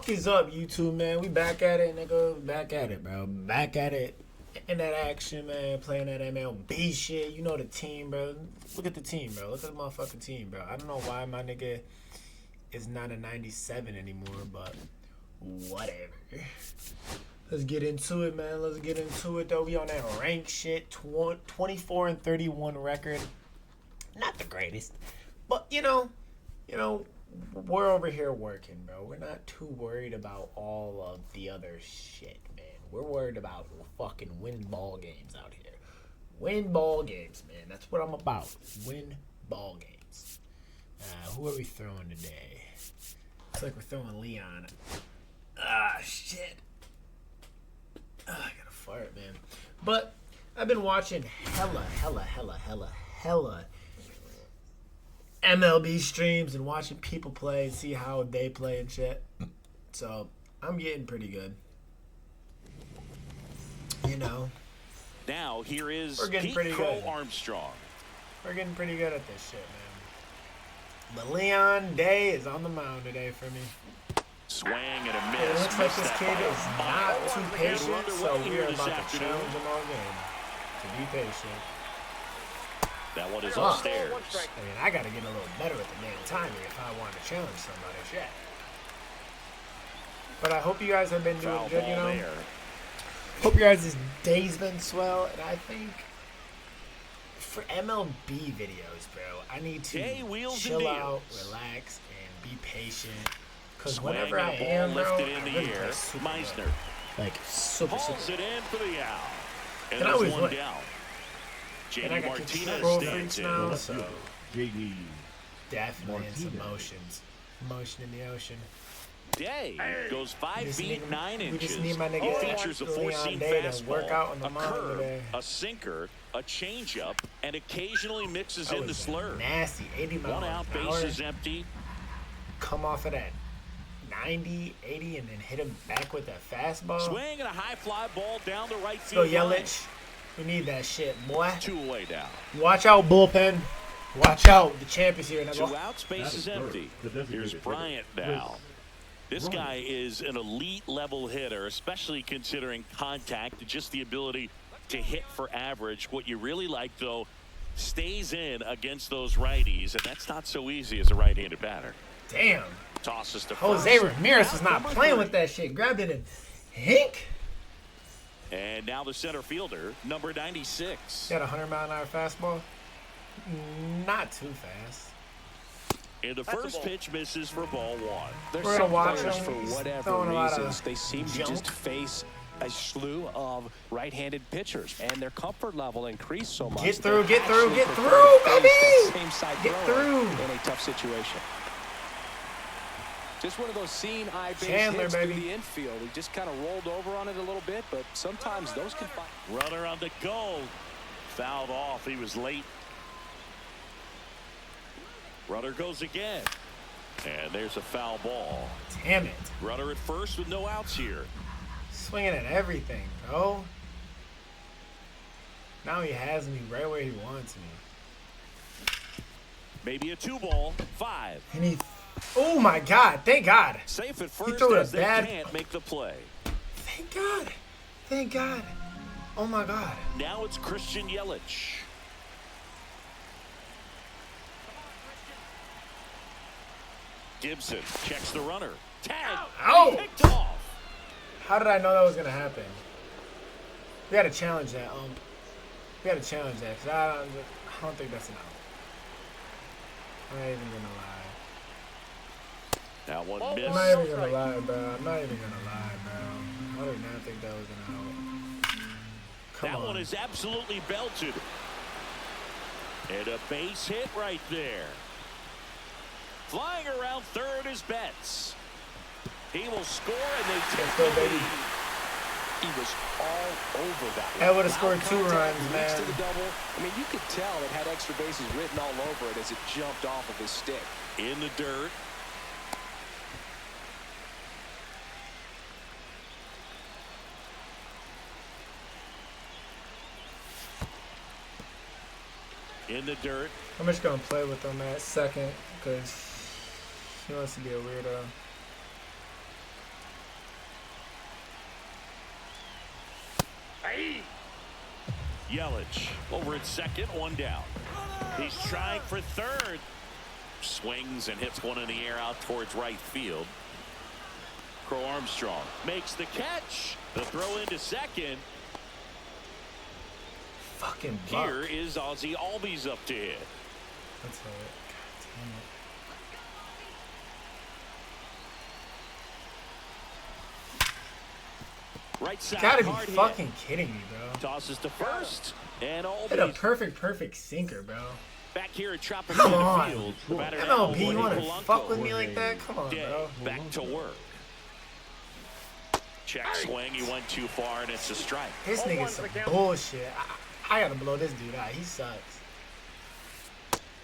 fuck is up, YouTube, man? We back at it, nigga. Back at it, bro. Back at it. In that action, man. Playing that MLB shit. You know the team, bro. Look at the team, bro. Look at the motherfucking team, bro. I don't know why my nigga is not a 97 anymore, but whatever. Let's get into it, man. Let's get into it, though. We on that rank shit. 24-31 record. Not the greatest. But, you know, we're over here working, bro. We're not too worried about all of the other shit, man. We're worried about fucking win ball games out here. Win ball games, man. That's what I'm about. Win ball games. Who are we throwing today? Looks like we're throwing Leon. Shit. I gotta fart, man. But I've been watching hella MLB streams and watching people play and see how they play and shit. So I'm getting pretty good. You know. Now here is we're getting pretty Crow good. Armstrong. We're getting pretty good at this shit, man. But Leon Day is on the mound today for me. Swing and a miss. It looks like this kid is not too patient, so we are about to challenge him all game to be patient. That one is upstairs. I mean, I got to get a little better with the damn timing if I want to challenge somebody. Shit. But I hope you guys have been doing good, you know. Hope your guys' day's been swell, and I think for MLB videos, bro, I need to chill out, relax, and be patient. Because whenever I am, bro, I really play super good. Like, super. It in for the out. And I always win. Down. And I got control freaks now, so definitely in some motions. Motion in the ocean. Day goes 5 feet 9 inches. We just need my nigga features a Leon Day to work out on the mound today. A sinker, a changeup, and occasionally mixes in the slurve. Nasty, 80 miles One out, base is empty. Come off of that 90, 80, and then hit him back with that fastball. Swing and a high fly ball down the right Go field line. Yelich. We need that shit, boy. 2 away down. Watch out, bullpen. Watch out. The champ is here. 2 outs, base is empty. Here's Bryant now. This guy is an elite level hitter, especially considering contact and just the ability to hit for average. What you really like, though, stays in against those righties, and that's not so easy as a right-handed batter. Damn. Tosses to Jose first. Ramirez was not playing with that shit. Grabbed it and hink. And now the center fielder, number 96. Got a 100-mile-an-hour fastball. Not too fast. And the first pitch misses for ball 1. There's some players, for whatever reasons, they seem to just face a slew of right-handed pitchers, and their comfort level increased so much. Get through, baby! Same side get through in a tough situation. Just one of those seeing eye base hits baby. to the infield. He just kind of rolled over on it a little bit, but sometimes those can find. Runner on the goal. Fouled off. He was late. Runner goes again. And there's a foul ball. Damn it. Runner at first with no outs here. Swinging at everything, bro. Now he has me right where he wants me. Maybe a 2-ball. 5. And he... Oh, my God. Thank God. Safe at first he threw as a bad... they can't make the play. Thank God. Thank God. Oh, my God. Now it's Christian Yelich. Gibson checks the runner. Tag. Ow. Picked off. How did I know that was going to happen? We got to challenge that. We got to challenge that because I don't think that's enough. I'm not even going to lie. That one missed. I'm not even going to lie, bro. I'm not even going to lie, bro. I did not think that was going to help. That one is absolutely belted. And a base hit right there. Flying around third is Betts. He will score, and they take the lead. He was all over that one. That would have scored 2 runs, man. To the double. I mean, you could tell it had extra bases written all over it as it jumped off of his stick. In the dirt. In the dirt. I'm just going to play with him at second because he wants to be a weirdo. Yelich over at second, one down. He's trying for third. Swings and hits one in the air out towards right field. Crow Armstrong makes the catch. The throw into second. Fucking buck. Here is Ozzie Albies up to hit. That's it. Right side. You gotta be hard fucking hit. kidding me, bro. Tosses to first. And Hit a Albies perfect sinker, bro. back here at Tropical Come on. Field. The batter now, MLB, you wanna Polanco. fuck with me like that? Come on, Day bro. back to work. Check swing. He went too far, and it's a strike. This nigga's some bullshit. I gotta blow this dude out. He sucks.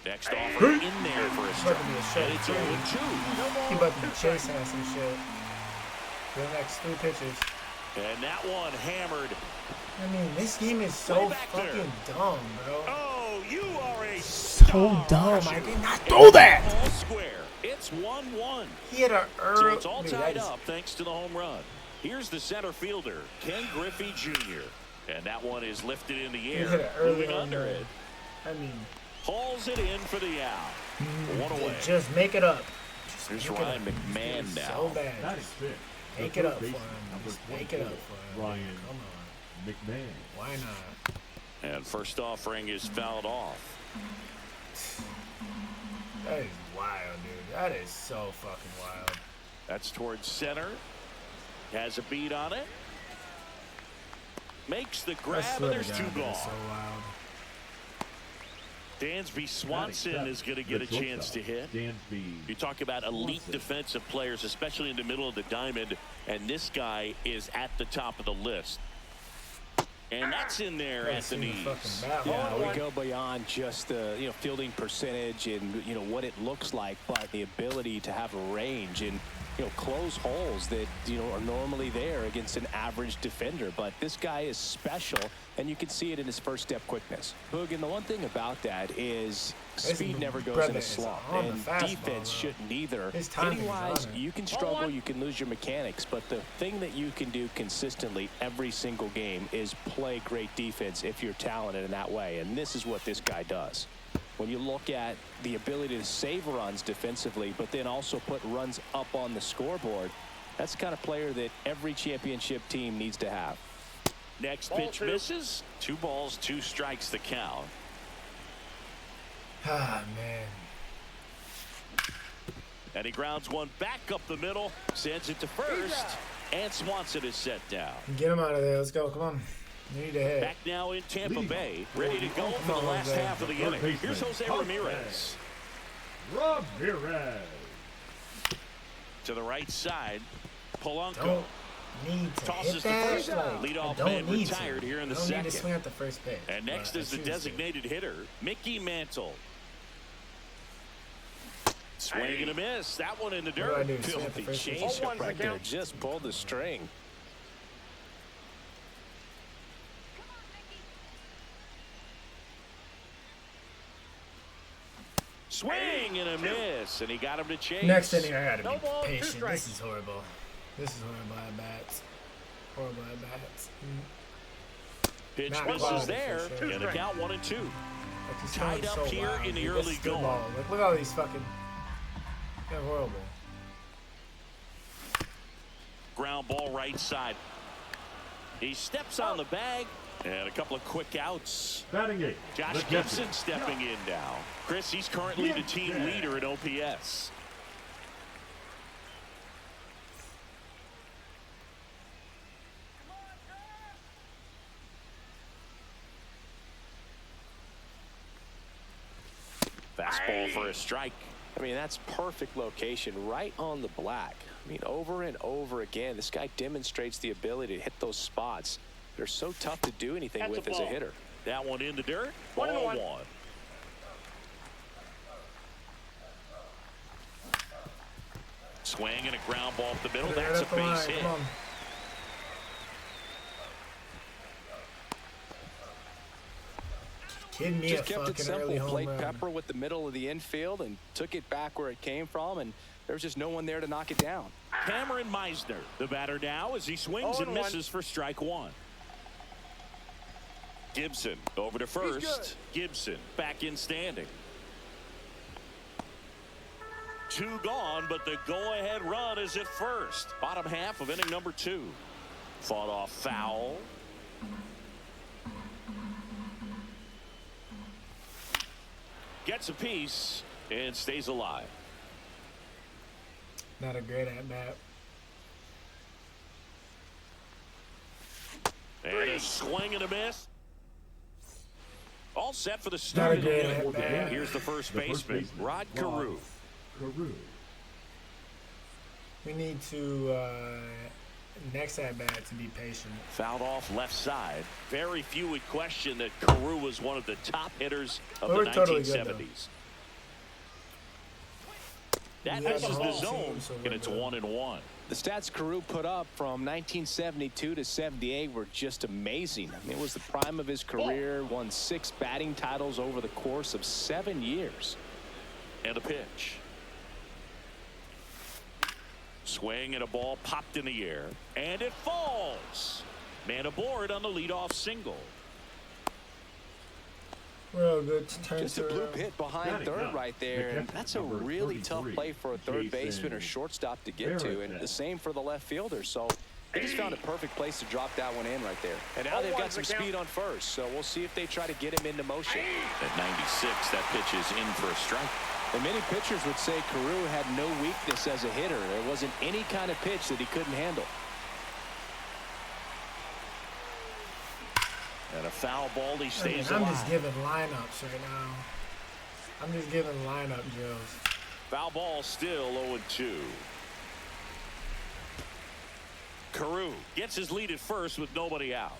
Next offer in there for a He's strike. about to be a short And it's too. 0-2. He about to be chasing us and shit. For the next 3 pitches. And that one hammered. I mean, this game is so Way back there. fucking dumb, bro. Oh, you are a So dumb. I did not do that. All square. It's 1-1. He had a So it's all dude, tied that is- up thanks to the home run. Here's the center fielder, Ken Griffey Jr. And that one is lifted in the He hit air, it early moving on under there. it. I mean, Hauls it in for the out. One away. just make it up. Just Here's make it Ryan up. McMahon It's now. So bad. That is fit. Make it up for him. Just make it up for him. Ryan Come on. McMahon. Why not? And first offering is fouled off. That is wild, dude. That is so fucking wild. That's towards center. Has a beat on it. Makes the I grab, swear and to there's two God, that gone. is so wild. Dansby Swanson is going to get a chance to hit. Dansby. You talk about elite defensive players, especially in the middle of the diamond, and this guy is at the top of the list. And that's in there at the knees. Yeah, we go beyond just the fielding percentage and what it looks like, but the ability to have a range and close holes that are normally there against an average defender. But this guy is special, and you can see it in his first step quickness. Boog, and the one thing about that is speed never goes in a slump, and defense shouldn't either. Hitting wise, you can struggle, you can lose your mechanics, but the thing that you can do consistently every single game is play great defense if you're talented in that way, and this is what this guy does. When you look at the ability to save runs defensively, but then also put runs up on the scoreboard, that's the kind of player that every championship team needs to have. Next pitch misses. 2 balls, 2 strikes the count. Ah, man. And he grounds one back up the middle, sends it to first, and Swanson is set down. Get him out of there. Let's go. Come on. You need to hit. Back now in Tampa Bay, ready to go for the last half of the inning. Here's Jose Ramirez. Ramirez. To the right side, Polanco. Don't need to Tosses hit to that. first. Like, Leadoff I man don't need retired to. here in the I don't second. need to swing at the first pitch. And next but is the I choose to. designated hitter, Mickey Mantle. Swing and a miss. That one in the What do dirt. I do? Swing at the Filthy first pitch? changeup right there. Just pulled the string. Swing and a miss, and he got him to chase. Next inning, I gotta be patient. This is horrible. This is horrible at bats. Horrible at bats. Pitch Not misses quality there, for sure. and the count 1-2. Like, he's Tied throwing up so here wild, in the dude. early This is good going. ball. Like, look at all these fucking. They're horrible. Ground ball right side. He steps on the bag, and a couple of quick outs. Batting eight. Josh Gibson stepping in now. Chris, he's currently the team leader in OPS. Fastball for a strike. I mean, that's perfect location right on the black. I mean, over and over again, this guy demonstrates the ability to hit those spots. They're so tough to do anything with as a hitter. That one in the dirt. Ball 1. Swing and a ground ball up the middle. That's a base hit. Kid me Just a kept it fucking early simple. home Played run. Pepper with the middle of the infield and took it back where it came from, and there was just no one there to knock it down. Cameron Meisner, the batter now, as he swings and misses for strike 1. Gibson over to first. Gibson back in standing. 2 gone, but the go-ahead run is at first. Bottom half of inning number 2. Fought off foul. Gets a piece and stays alive. Not a great at-bat. And a swing and a miss. All set for the start Not a of the great inning. at-bat. Here's the first baseman, Rod Carew. We need to, next at-bat, to be patient. Fouled off left side. Very few would question that Carew was one of the top hitters of the We're totally 1970s. That We have misses the the whole zone, team, so and we're it's good. 1-1. The stats Carew put up from 1972 to 78 were just amazing. I mean, it was the prime of his career, won 6 batting titles over the course of 7 years. And a pitch. Swing and a ball popped in the air, and it falls. Man aboard on the leadoff single. Real good turn. Just a bloop hit behind third right there, and that's a really tough play for a third baseman or shortstop to get to, and the same for the left fielder. So they just found a perfect place to drop that one in right there. And now they've got some speed on first, so we'll see if they try to get him into motion. At 96, that pitch is in for a strike. And many pitchers would say Carew had no weakness as a hitter. There wasn't any kind of pitch that he couldn't handle. And a foul ball, he stays I'm alive. just giving lineups right now. I'm just giving lineup drills. Foul ball still 0-2. Carew gets his lead at first with nobody out.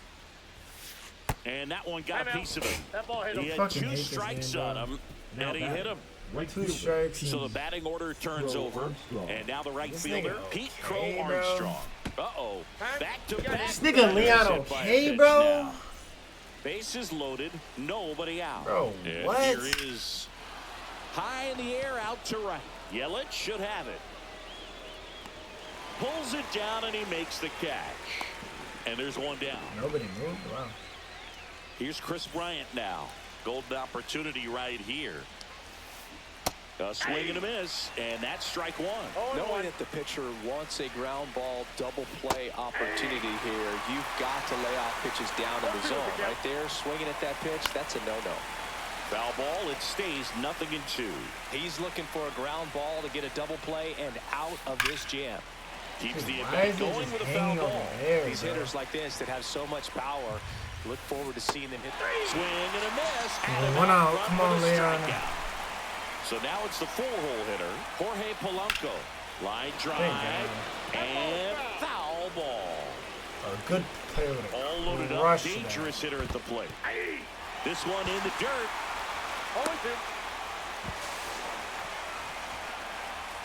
And that one got a piece of him. That ball hit him. He had Fucking 2 hate this strikes game, on him, and he hit him. 2 strikes. So the batting order turns over, and now the right This fielder, nigga Pete okay, Crow bro. Armstrong. Uh-oh. Back-to-back. This nigga Leon runners hit by a okay, pitch bro? now. Bases loaded, nobody out. Bro, and what? here is high in the air out to right. Yelich should have it. Pulls it down, and he makes the catch. And there's one down. Nobody moved. Wow. Here's ChazBryant now. Golden opportunity right here. A swing and a miss, and that's strike 1. Knowing that the pitcher wants a ground ball double play opportunity here, you've got to lay out pitches down in the zone. Right there, swinging at that pitch, that's a no-no. Foul ball, it stays 0-2. He's looking for a ground ball to get a double play and out of this jam. Keeps the Why at-bat is it going just with a foul hanging over ball. there, These bro? hitters like this that have so much power, look forward to seeing them hit the Swing and a miss. Yeah, one out. Come on, Leon. So now it's the 4-hole hitter, Jorge Polanco. Line drive and foul ball. A good player with All a loaded up, rush. dangerous hitter at the plate. This one in the dirt.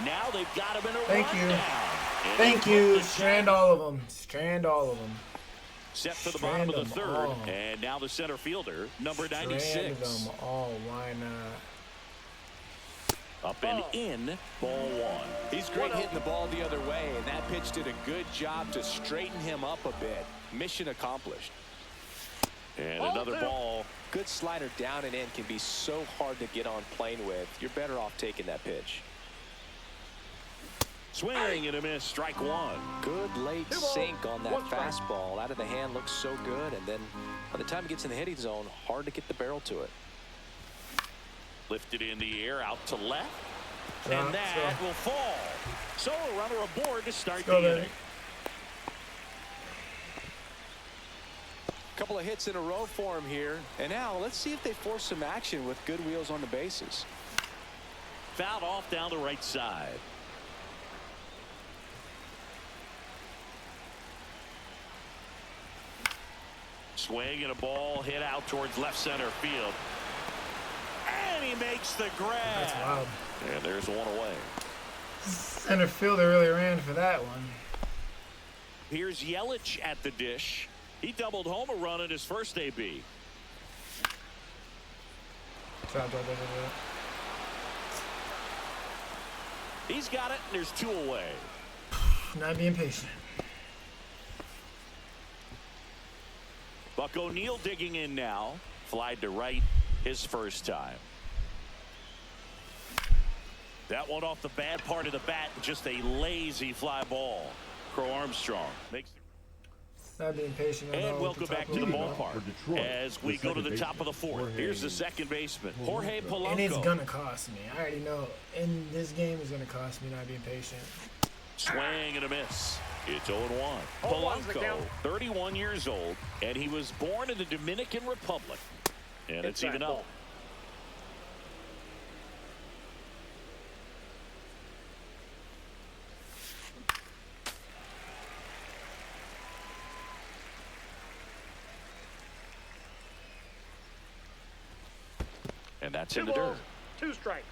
Now they've got him in a Thank you. rundown. And Thank they you. put the Strand all of them. Strand all of them. set for the bottom of the Strand 'em third. all. And now the center fielder, number Strand 96. them all. Why not? Up and in, ball 1. He's great hitting the ball the other way, and that pitch did a good job to straighten him up a bit. Mission accomplished. And another ball. Good slider down and in can be so hard to get on plane with. You're better off taking that pitch. Swing and a miss, strike 1. Good late sink on that fastball. Out of the hand, looks so good, and then by the time it gets in the hitting zone, hard to get the barrel to it. Lifted in the air out to left. Drop, And that drop. will fall. So a runner aboard to start Go, the baby. inning. Couple of hits in a row for him here. And now let's see if they force some action with good wheels on the bases. Fouled off down the right side. Swing and a ball hit out towards left center field. And he makes the grab. That's wild. And there's one away. Center fielder really ran for that one. Here's Yelich at the dish. He doubled home a run in his first AB. Drop, drop, drop, drop, drop. He's got it, and there's 2 away. Not being patient. Buck O'Neil digging in now. Fly to right his first time. That one off the bad part of the bat. Just a lazy fly ball. Crow Armstrong makes. Not being patient at all. And welcome back to the ballpark Detroit, as we go to the top of the fourth. Here's the second baseman, Jorge Polanco. And it's going to cost me. I already know. And this game is going to cost me not being patient. Swing and a miss. It's 0-1. Polanco, 31 years old, and he was born in the Dominican Republic. And it's even up. And that's in the dirt. 2 strikes.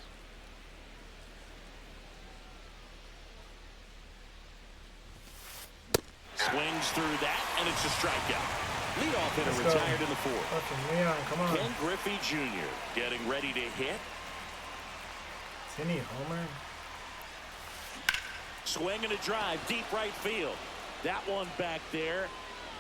Swings through that, and it's a strikeout. Leadoff hitter retired in the fourth. Fucking Leon, come on. Ken Griffey Jr. getting ready to hit. Timmy Homer. Swing and a drive, deep right field. That one back there.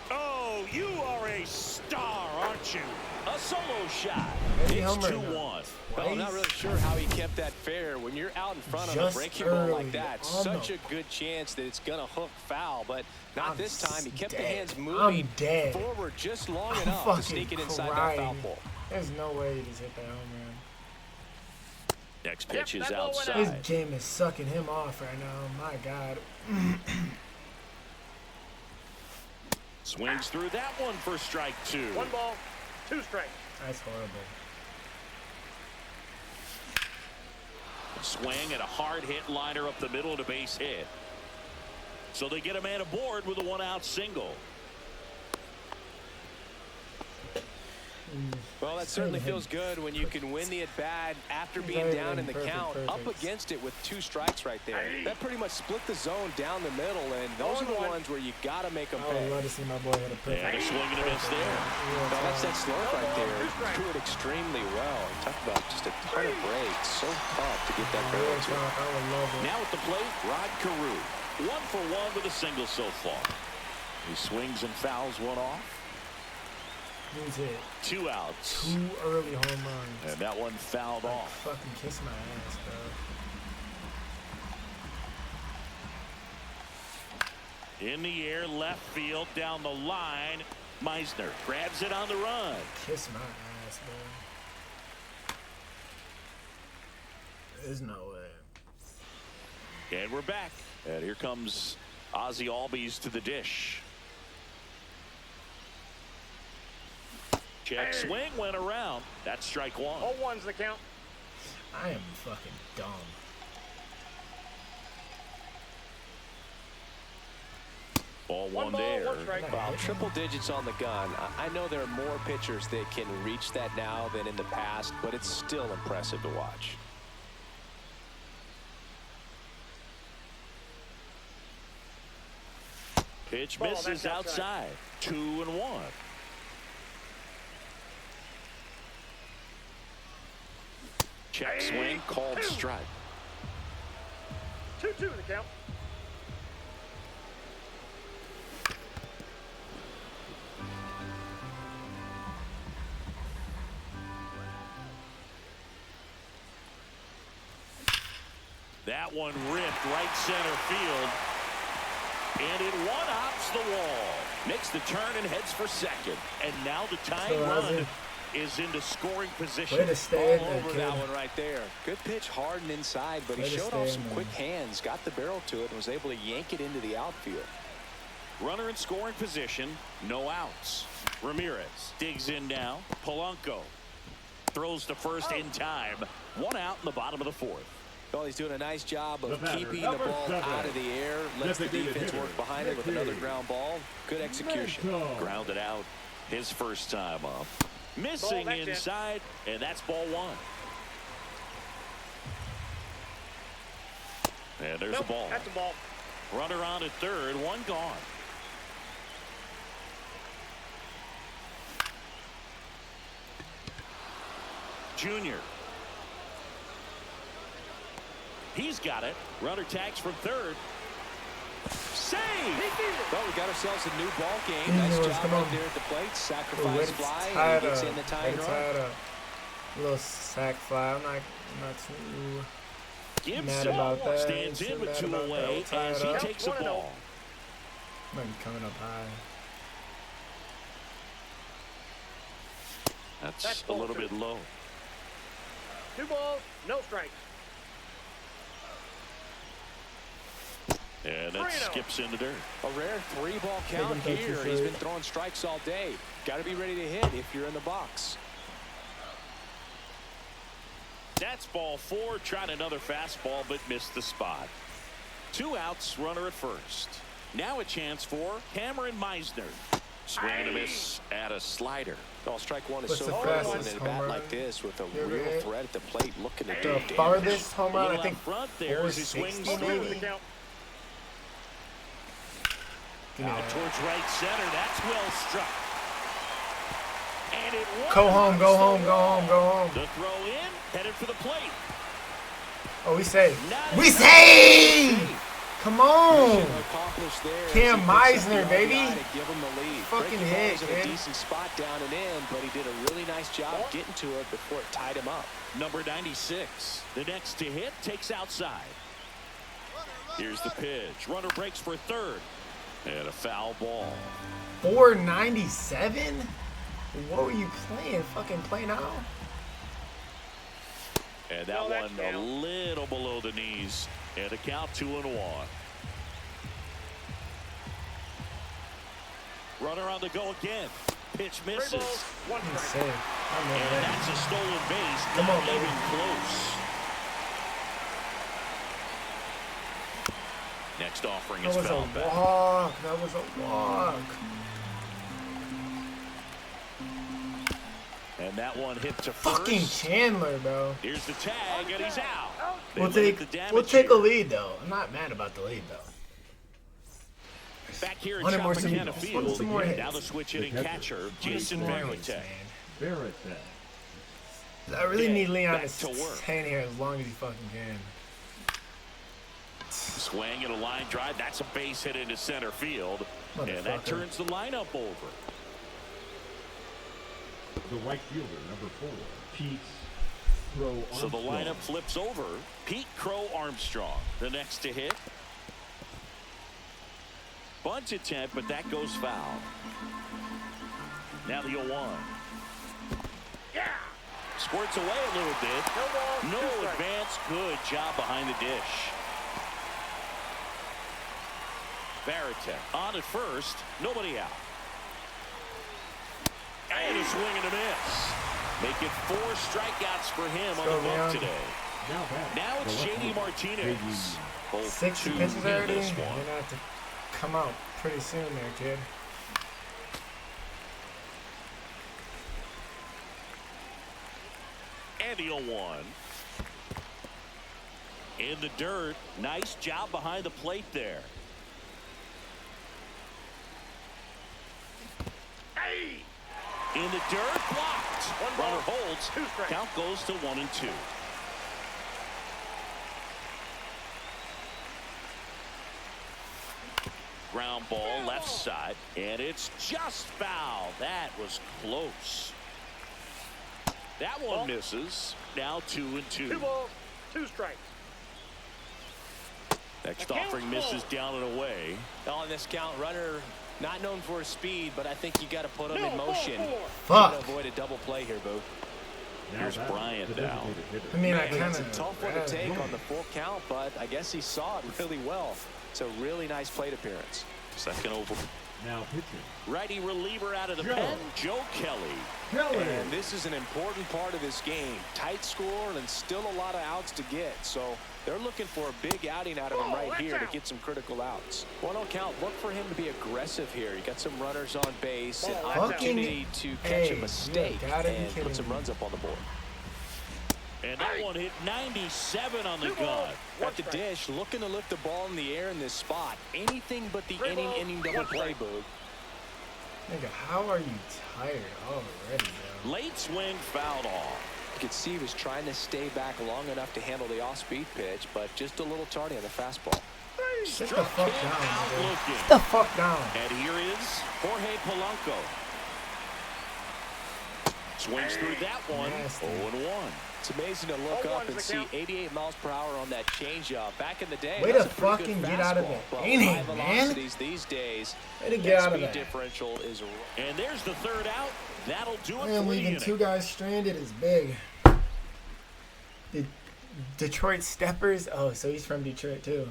Oh, you are a star, aren't you? A solo shot. It's 2-1. Well, I'm not really sure how he kept that fair. When you're out in front of a breaking ball like that, such a good chance that it's going to hook foul, but not this time. He kept the hands moving forward just long enough to sneak it inside that foul pole. There's no way he just hit that home run. Next pitch is outside. His game is sucking him off right now. My God. Swings through that one for strike 2. 1 ball, 2 strikes. That's horrible. Swing and a hard hit liner up the middle to base hit. So they get a man aboard with a 1-out single. Well, that certainly feels good when you can win the at-bat after being down in the count, up against it with 2 strikes right there. That pretty much split the zone down the middle, and those are the ones where you got to make them pay. I would love to see my boy hit a perfect. And a swing and a miss there. Well, that's that slope right there. Threw it extremely well. Talk about just a ton of breaks. So tough to get that barrel to. I would love it. Now at the plate, Rod Carew. 1 for 1 with a single so far. He swings and fouls one off. He's hit 2 outs. 2 early home runs. And that one fouled off. Fucking kiss my ass, bro. In the air, left field, down the line. Meisner grabs it on the run. Kiss my ass, bro. There's no way. And we're back. And here comes Ozzie Albies to the dish. Check swing went around. That's strike 1. 0-1's the count. I am fucking dumb. Ball 1 ball, there. 1 strike. Well, triple digits on the gun. I know there are more pitchers that can reach that now than in the past, but it's still impressive to watch. Pitch misses outside. 2-1. Check swing, called strike. 2-2 the count. That one ripped right center field. And it one-hops the wall. Makes the turn and heads for second. And now the tying run is into scoring position. Way to stay All over that one right there. Good pitch, hard and inside, but he showed off some quick hands, got the barrel to it, and was able to yank it into the outfield. Runner in scoring position, no outs. Ramirez digs in now. Polanco throws to first in time. 1 out in the bottom of the 4th. Well, he's doing a nice job of keeping the ball out of the air. Lets the defense work behind it with another ground ball. Good execution. Grounded out his first time up. Missing inside, and that's ball 1. And there's the ball. That's a ball. Runner on at third, 1 gone. Junior. He's got it. Runner tags from third. Save. Well, we got ourselves a new ball game. Easy Nice ones, job come right on. there at the plate. Ooh, Sacrifice it's fly, tied and he gets up. in the It's tying run. tied up. A little sack fly. I'm not too mad about that. Stands Too in with mad 2 about that. away We'll tie as it he up. takes a ball. Might be coming up high. That's a little bit low. 2 balls, no strikes. And that skips in the dirt. A rare 3-ball count Take him here. touchy He's straight. been throwing strikes all day. Got to be ready to hit if you're in the box. That's ball 4. Tried another fastball, but missed the spot. 2 outs, runner at first. Now a chance for Cameron Meisner. Swing and a miss at a slider. Oh, strike one is What's so the important fastest in a home bat run like this with a you ever real hit? threat at the plate looking to do The damage. farthest home A run, I little think, out front there as he swings 460 through. maybe. Count. Give me Out that. towards right center. That's well struck. And it Go home, go home, go home, go home. The throw in, headed for the plate. Oh, we saved. Not We enough. saved! Come on! Mission accomplished there as Cam he picks up Meisner, the baby. RBI to give him the lead. Fucking Breaking hit, balls in a kid. decent spot down and in, but he did a really nice job getting to it before it tied him up. Number 96. The next to hit takes outside. Here's the pitch. Runner breaks for third. And a foul ball. 497? What were you playing? Fucking play now? And that No, that one a count. little below the knees. And a count 2-1. Runner on the go again. Pitch 3 misses. balls, 1 Good strike. save. I And remember that. that's a stolen base. Come Not on, baby. even close. Next offering That is was a foul back. walk. That was a walk. And that one hit to Fucking first. Chandler, bro. Here's the tag, and he's out. They We'll limit take the damage we'll take a here. lead though. I'm not mad about the lead though. Back here at 100 more Tropicana seconds. Field. Some more hits. Now the switch hitting catcher, Jason More hits, Varitek. man. Varitek. I really need Leon back to to work. stay in here as long as he fucking can. Swing and a line drive. That's a base hit into center field. And that Motherfucker. turns the lineup over. The right fielder, number 4, Pete Crow Armstrong. So the lineup flips over. Pete Crow Armstrong, the next to hit. Bunt attempt, but that goes foul. Now the 0-1. Yeah. Squirts away a little bit. No balls, 2 No strikes. advance. Good job behind the dish. Varitek on at first. Nobody out. And a swing and a miss. Make it 4 strikeouts for him on go, the book Leon. today. Now it's J.D. Martinez. Both 60 two pitches in already. this You're one. gonna have to come out pretty soon there, kid. And the 0-1. In the dirt. Nice job behind the plate there. Hey. In the dirt, blocked. One ball, Runner holds. 2 strikes. Count goes to 1-2. Ground ball left side, and it's just foul. That was close. That one Ball. misses. Now 2-2. 2 balls, 2 strikes. Next The count's offering misses full. down and away. On this count, runner not known for his speed, but I think you got to put him No, in ball motion. 4. To avoid a double play here, Boo. Here's Bryant now. I mean, I Man, kind it's a of. tough one to take on the full count, but I guess he saw it really well. It's a really nice plate appearance. Second over. Now pitching. Righty reliever out of the Joe. pen, Joe Kelly. Kelly. And this is an important part of this game. Tight score and still a lot of outs to get. So they're looking for a big outing out of him right that's here to out. get some critical outs. 1-0 count. Look for him to be aggressive here. You got some runners on base, an Ball, that's out. opportunity to catch Hey, a you mistake gotta be and kidding put some me. runs up on the board. And that one hit 97 on the 2 gun. balls, 1 At the strike. dish, looking to lift the ball in the air in this spot. Anything but the 3 balls, inning double 1 play, strike. Boog. Nigga, how are you tired already, bro? Late swing fouled off. You could see he was trying to stay back long enough to handle the off-speed pitch, but just a little tardy on the fastball. Sit the fuck down, out nigga. looking. Sit the fuck down. And here is Jorge Polanco. Swings through that one. Nasty. 0-1. It's amazing to look up and see 88 miles per hour on that changeup. Back in the day, Way to that's a pretty fucking good get out of fastball, the but inning, high velocities these days, Way to that get out of speed that. differential is. And there's the third out. That'll do it Man, for the leaving inning. two guys stranded is big. The Detroit Steppers. Oh, so he's from Detroit too.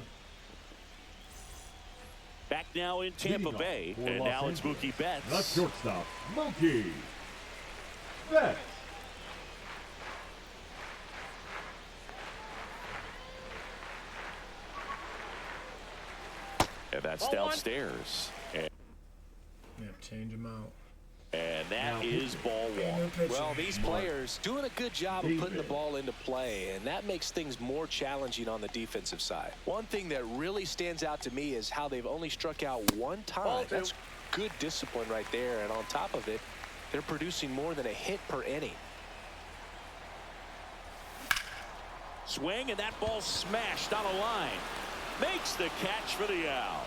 Back now in Tampa Leading Bay, off for and Los now it's Angeles, Mookie Betts. The shortstop, Mookie Betts. And that's Ball one. downstairs. Yep, change him out. And that Now is ball New one. pitcher. Well, these players doing a good job of putting the David. ball into play, and that makes things more challenging on the defensive side. One thing that really stands out to me is how they've only struck out one Ball time. two. That's good discipline right there, and on top of it, they're producing more than a hit per inning. Swing, and that ball smashed on a line. Makes the catch for the out.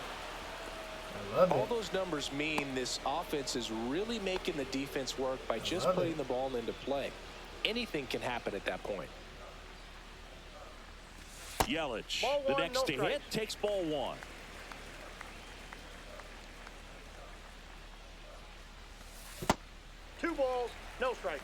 I love All it. those numbers mean this offense is really making the defense work by just love putting it. the ball into play. Anything can happen at that point. Yelich, Ball the one, next no to strike. hit, takes ball one. Two balls, no strikes.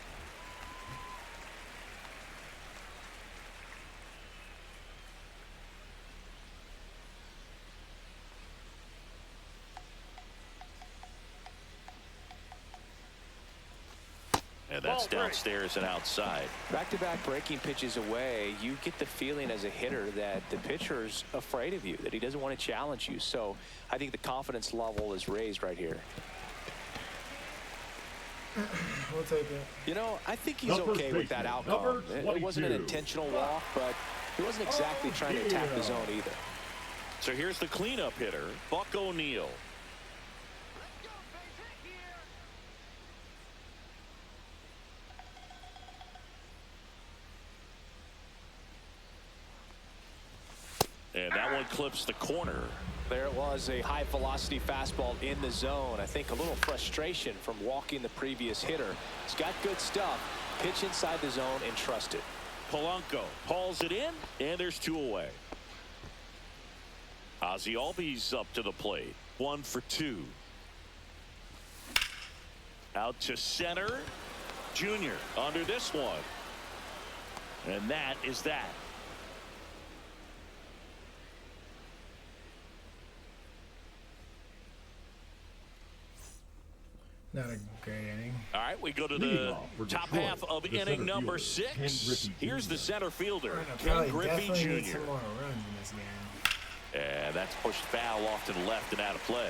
And that's Ball three. downstairs and outside. Back-to-back breaking pitches away, you get the feeling as a hitter that the pitcher's afraid of you, that he doesn't want to challenge you. So I think the confidence level is raised right here. We'll take it. You know, I think he's The first okay with that baseman, outcome. number It wasn't an 22. intentional walk, but he wasn't exactly trying to attack the zone either. So here's the cleanup hitter, Buck O'Neil. And that one clips the corner. There it was, a high-velocity fastball in the zone. I think a little frustration from walking the previous hitter. He's got good stuff. Pitch inside the zone and trust it. Polanco hauls it in, and there's two away. Ozzie Albies up to the plate. 1 for 2. Out to center. Junior under this one. And that is that. Not a great inning. All right, we go to Leading the off for top Detroit, half of the inning center number fielder, 6. Ken Griffey Here's Jr. the center fielder, We're gonna Ken probably Griffey definitely need some Jr. more runs in this game. And that's pushed foul off to the left and out of play.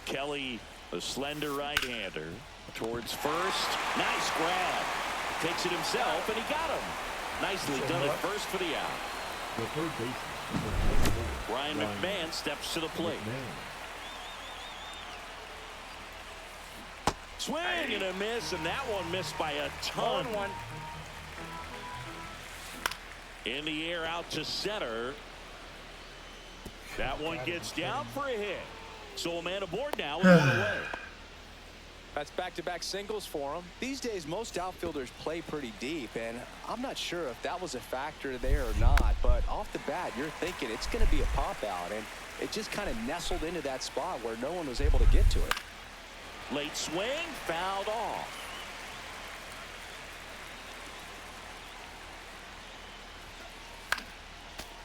Kelly, the slender right-hander, towards first. Nice grab. Takes it himself, and he got him. Nicely done at first for the out. The third baseman, Ryan McMahon steps to the plate. Swing and a miss, and that one missed by a ton. 1-1. In the air out to center. That one gets down for a hit. So a man aboard now with one away. That's back-to-back singles for him. These days, most outfielders play pretty deep, and I'm not sure if that was a factor there or not, but off the bat, you're thinking it's going to be a pop-out, and it just kind of nestled into that spot where no one was able to get to it. Late swing, fouled off.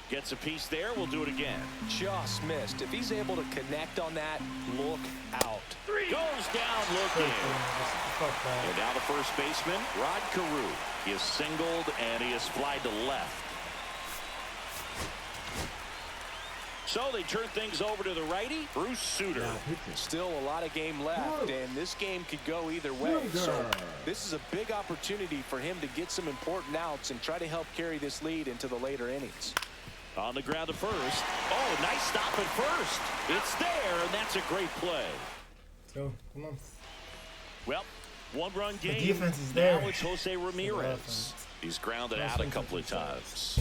Gets a piece there. We'll do it again. Just missed. If he's able to connect on that, look out. Goes down looking. Fuck that. And now the first baseman, Rod Carew. He is singled and he is flied to left. So they turn things over to the righty, Bruce Sutter. Still a lot of game left, and this game could go either way. So this is a big opportunity for him to get some important outs and try to help carry this lead into the later innings. On the ground to first. Oh, nice stop at first. It's there, and that's a great play. So, come on. Well, one-run game. defense is there. Now it's Jose The Ramirez. offense. He's grounded out a couple of times.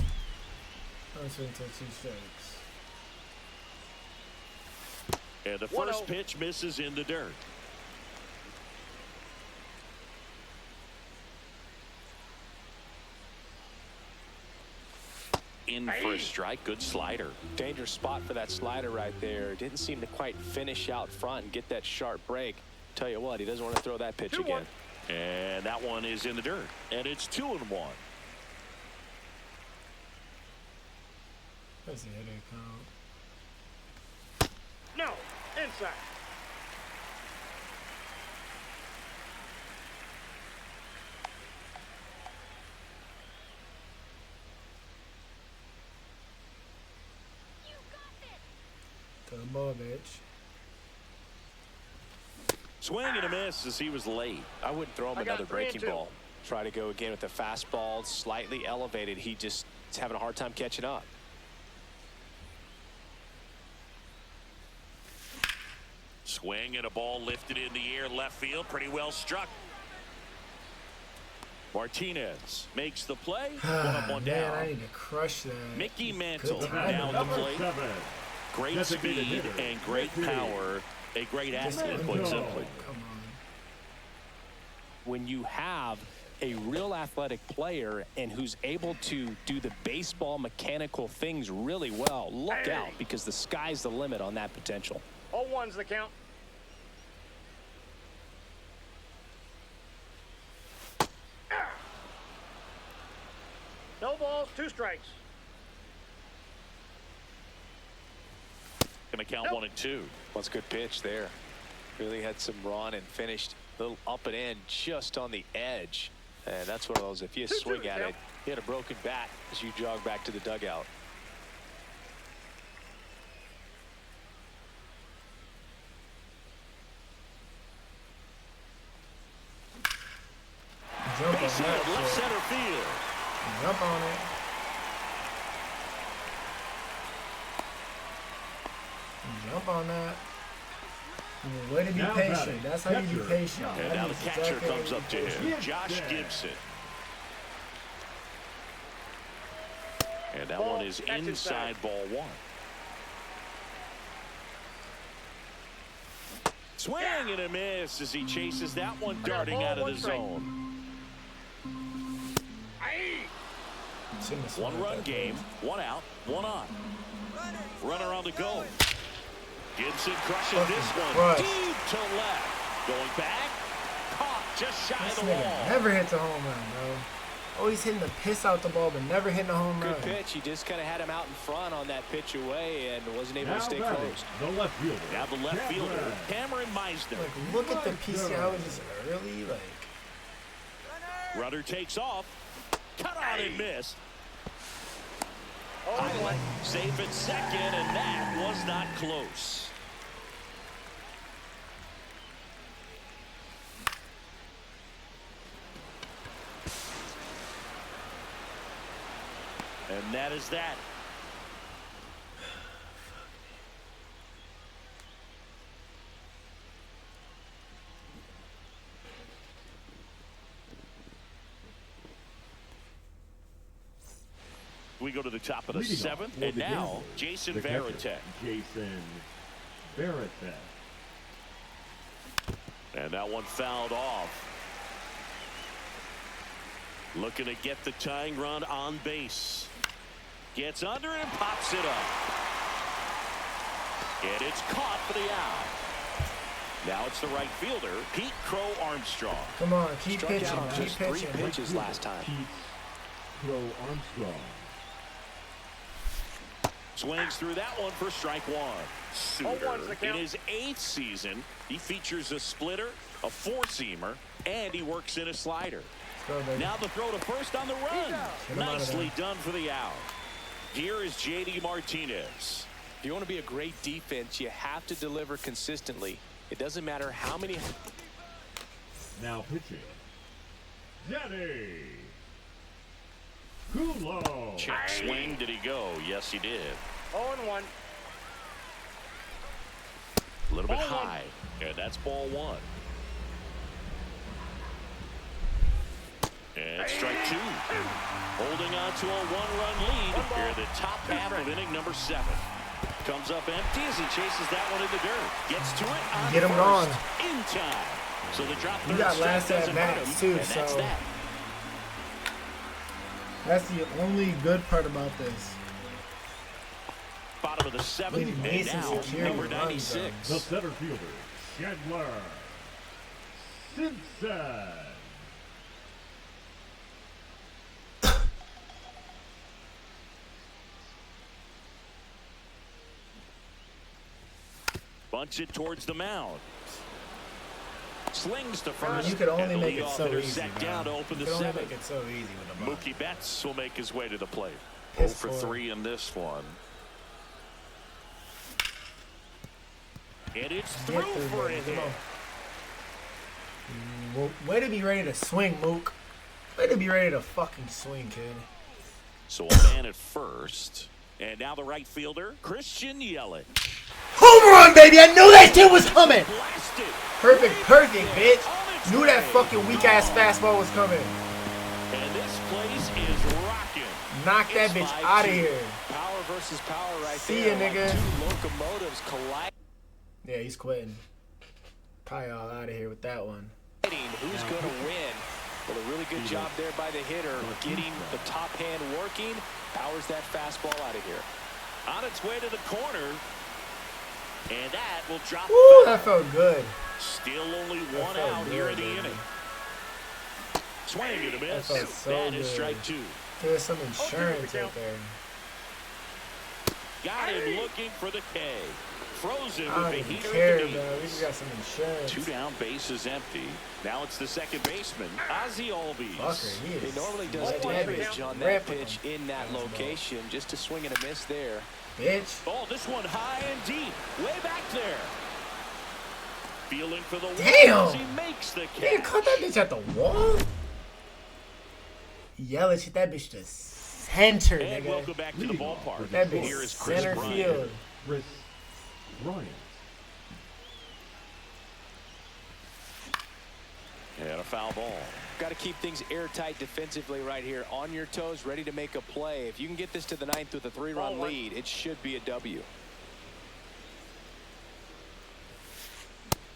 Let's wait until 2 strikes. And the first pitch misses in the dirt. In for a strike. Good slider. Dangerous spot for that slider right there. Didn't seem to quite finish out front and get that sharp break. Tell you what, he doesn't want to throw that pitch again. And that one is in the dirt. And it's 2-1. That's the headache count. No. Inside. To the ball, bitch. Swing and a miss as he was late. I wouldn't throw him another 3-2. breaking ball. Try to go again with the fastball, slightly elevated. He just is having a hard time catching up. Swing and a ball lifted in the air left field. Pretty well struck. Martinez makes the play. One up, one Man, down. I need to crush that. Mickey Mantle Good timing. down the plate. 7. Great speed and great power. A great athlete, quite simply. Come on. When you have a real athletic player and who's able to do the baseball mechanical things really well, look out, because the sky's the limit on that potential. 0-1's the count. No balls, 2 strikes. Gonna count 1 and 2. What's a good pitch there. Really had some run and finished a little up and in just on the edge. And that's one of those, if you swing at it, you had a broken bat as you jog back to the dugout. Jump on Base hit, that left shit. center field. Jump on it. Jump on that. Way to be Now patient. batting, That's how you be catcher. patient. And That now the is catcher exactly comes how up to you be him. patient. Josh Gibson. And that one is That's inside ball 1. Swing and a miss as he chases that one darting out of the zone. Shouldn't have swung 1 at run that game, bitch. 1 out, 1 on. Runner on the go. Gibson crushing Fucking this one crush. deep to left. Going back, caught just shy This of the nigga wall. never hits a home run, bro. Always hitting the piss out the ball, but never hitting a home run. Good pitch. He just kind of had him out in front on that pitch away and wasn't able Now to stay batting, close. the left fielder. Now the left fielder, ChazBryant. Cameron Meisner. Like, look at the PCI just early, like. Runner takes off. Cut on and miss. Oh, Safe at second, and that was not close. And that is that. We go to the top of the Leading off 7th, for and the now Gamblers, Jason the catcher, Varitek. Jason Varitek. And that one fouled off. Looking to get the tying run on base. Gets under it and pops it up. And it's caught for the out. Now it's the right fielder, Pete Crow Armstrong. Come on, keep Struck pitching, out on keep just 3 pitching. pitches last time. Pete Crow Armstrong. Swings through that one for strike 1. Suter, 0-1's the in count. his 8th season, he features a splitter, a 4-seamer, and he works in a slider. Go, baby. Now the throw to first on the run. Get him out of Nicely there. done for the out. Here is J.D. Martinez. If you want to be a great defense, you have to deliver consistently. It doesn't matter how many. Now pitching. Jenny Kulo. Check swing. Did he go? Yes, he did. 0-1. A little bit Ball 1. high. And that's ball 1. And strike two. Holding on to a one-run lead here in the top half of inning number 7. Comes up empty as he chases that one in the dirt. Gets to it on Get him first. gone. In time. So the drop You third got strike last at doesn't hurt bats him, too, and that's so that. that's the only good part about this. Bottom of the 7th, Really and needs some now security number runs, 96. The center fielder, Chandler Simpson. Bunts it towards the mound. Slings to first. You could only and the make it leadoff so hitter easy, set bro. down to open You the could only 7th. make it so easy with the ball. Mookie Betts will make his way to the plate. Piss 0 for poor. 3 in this one. And it's through Get through, for a baby. hit. Come on. Way to be ready to swing, Mook. Way to be ready to fucking swing, kid. So a man at first. And now the right fielder, Christian Yelich. Home run, baby! I knew that shit was coming! Blasted. Perfect, perfect, bitch! On its Knew that way. fucking weak-ass fastball was coming. And this place is rocking. Knock that It's bitch 5-2. out of here. Power versus power right See there. ya, nigga. Like two locomotives colliding. Yeah, he's quitting. Probably all out of here with that one. Who's going to win? Well, a really good job there by the hitter, getting the top hand working, powers that fastball out of here. On its way to the corner. And that will drop. Woo, that felt good. Still only That one felt out here good, in the baby. inning. Swing and a miss. That felt so That is good. strike 2. There's some insurance the right count. there. Got him looking for the K. Frozen I with don't the even heater care, in the bro. We knees. just got some insurance. 2 down, base is empty. Now it's the second baseman, Ozzie Albies. Fucker, he He is. normally does Let that damage bitch on that rip pitch him. in that location. Just a swing and a miss there. Bitch. Oh, this one high and deep. Way back there. Feeling for the wall Damn. as he makes the Damn, catch. caught that bitch at the wall? Yelich hit that bitch to center, And nigga. welcome back to the ballpark. That bitch Here is Chris center Bryant. field. Chris Bryant. And a foul ball. Got to keep things airtight defensively right here. On your toes, ready to make a play. If you can get this to the 9th with a 3-run lead, it should be a W.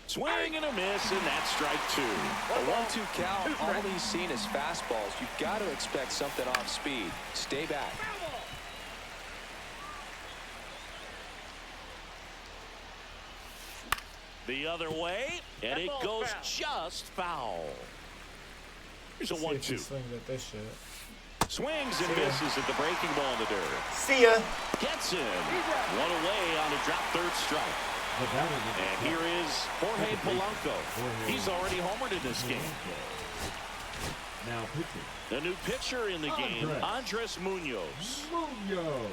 Swing and a miss, and that's strike 2. A 1-2 count, all he's seen is fastballs. You've got to expect something off speed. Stay back. The other way, and That it ball's goes foul. just foul. Here's a See if he 1-2. swings at this shit. Swings and See ya. misses at the breaking ball in the dirt. See ya. Gets him. One away on a drop third strike. The batter will be And here is Jorge Polanco. He's already homered in this game. now pitching. The new pitcher in the game, Andres Munoz. Munoz.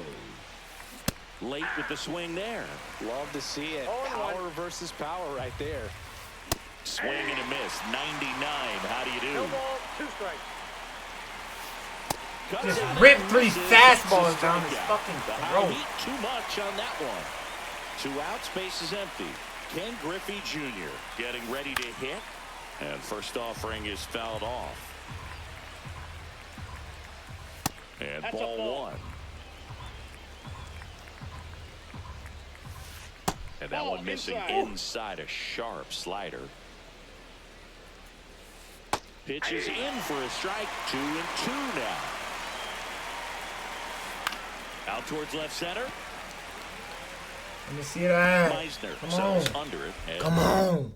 Late with the swing there. Love to see it. 0-1. Power versus power right there. Swing and a miss. 99. How do you No do? ball, 2 strikes. Cuts Just out ripped and 3 misses. fastballs It's a down his strikeout. fucking The high throat. heat too much on that one. 2 outs, base is empty. Ken Griffey Jr. getting ready to hit. And first offering is fouled off. And That's a ball ball. 1. And that Ball one missing inside a sharp slider. Pitches in for a strike. 2-2 now. Out towards left center. Let me see that. Meisner Come settles on. under it. And Come on.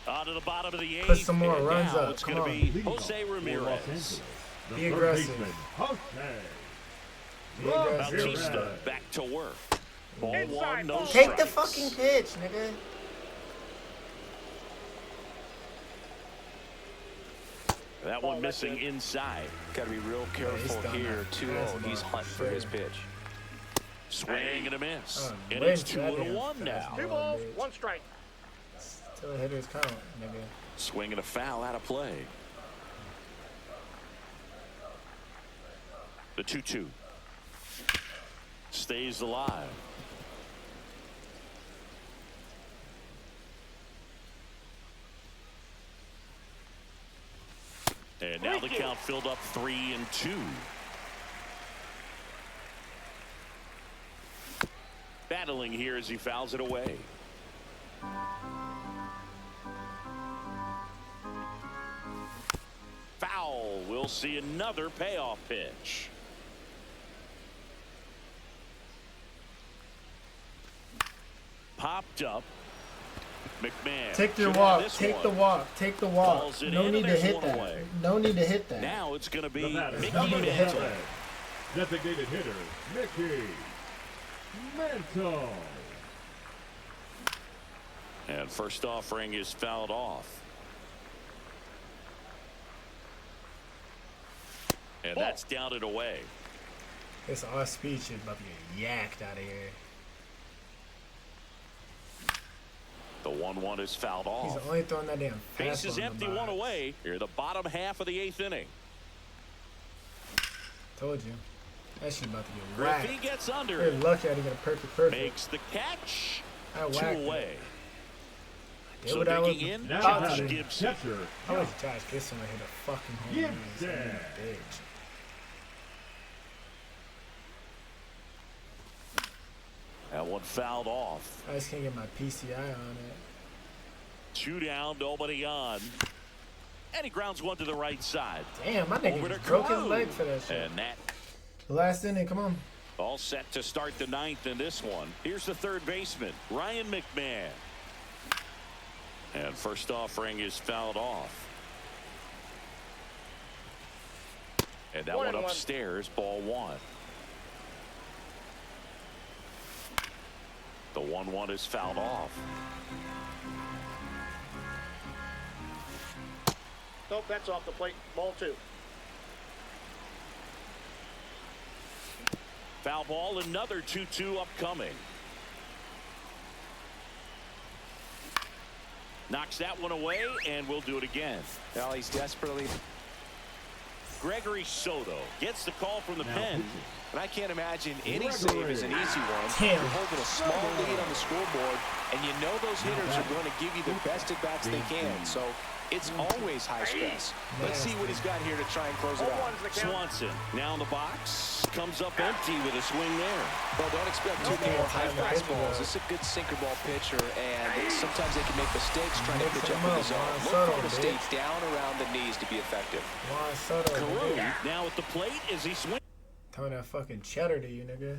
on to the bottom of the 8th. Put some more and runs now up. it's Come going to on. be Leading Jose off for Los Ramirez. Angeles, the Be third aggressive. baseman, Jose Be aggressive. Bautista Ramirez. back to work. Ball Inside, 1, no ball Take strikes. the fucking pitch, nigga. That one missing inside. Got to be real he's careful done here. that. 2-0. That's He's not hunting for his fair. pitch. Swing and a miss. Oh, And way it's too goddamn 2-1 now. fast. 2 balls, 1 strike. Still hitters count, nigga. Swing and a foul out of play. The 2-2. Stays alive. And now the count filled up 3-2. Battling here as he fouls it away. Foul. We'll see another payoff pitch. Popped up. McMahon. Take your walk. Take the walk. Take the walk. No need to hit that. No need to hit that. Now it's going to be Mickey No need to hit Mantle. that. Designated hitter, Mickey Mantle. And first offering is fouled off. And that's down and away. This all speech is about to get yacked out of here. The 1-1 is fouled He's off. only throwing that damn Base is fastball in empty, the box. one away. Here, the bottom half of the 8th inning. Told you. That shit about to get whacked. If he gets under You're it, lucky I didn't get a perfect. makes the catch. I 2 whacked it. away. Yeah, So what I was digging in, Now about Josh to batting, do. Gibson. catcher, I was Josh Gibson when I hit a fucking home run. Gibson. Bitch. That one fouled off. I just can't get my PCI on it. 2 down, nobody on. And he grounds one to the right side. Damn, my Over nigga to just broke his Crowe. leg for that shit. And that Last inning, come on. all set to start the 9th in this one. Here's the third baseman, Ryan McMahon. And first offering is fouled off. And that one 1-1. upstairs, ball 1. The 1-1 is fouled off. Nope, that's off the plate. Ball 2. Foul ball, another 2-2 upcoming. Knocks that one away, and we'll do it again. Well, he's desperately. Gregory Soto gets the call from the Now pen. pitching. And I can't imagine any Gregory. save is an easy one. Damn. You're holding a small lead on the scoreboard, and you know those hitters are going to give you the best at bats they can. So it's always high stress. Let's see what he's got here to try and close it out. 0-1's the count. Swanson now in the box, comes up empty with a swing there. Well, don't expect too many more high fastballs. This is a good sinker ball pitcher, and sometimes they can make mistakes trying to pitch up in the zone. Look for him to stay down around the knees to be effective. Juan Soto, Carew nigga. now at the plate as he swings. Throwing that fucking cheddar to you, nigga.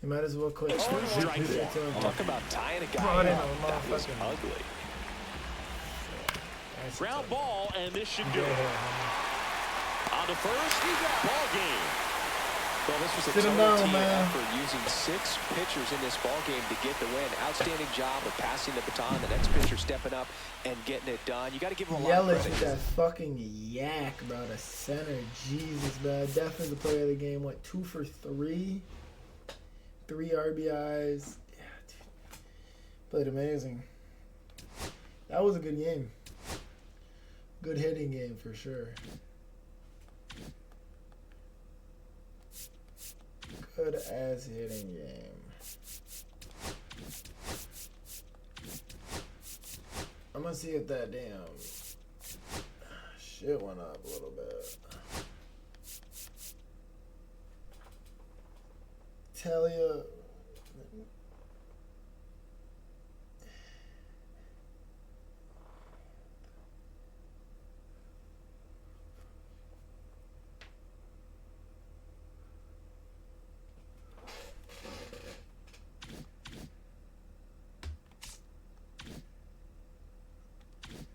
You might as well quit. Strike Shit to one. him. Talk about tying a guy Brought in up. a That was motherfucking- ugly. That's Ground tough. ball, and this should do Yeah, it. homie. On to first, ball game. Well, this was a Sit him total down, team man. effort using 6 pitchers in this ball game to get the win. Outstanding job of passing the baton. The next pitcher stepping up and getting it done. You got to give him a lot of Yelich credit. with that fucking yak, bro. The center. Jesus, bro. Definitely the player of the game. What, 2 for 3? 3 RBIs. Yeah, dude. Played amazing. That was a good game. Good hitting game for sure. Good ass hitting game. I'm gonna see if that damn shit went up a little bit. Tell you.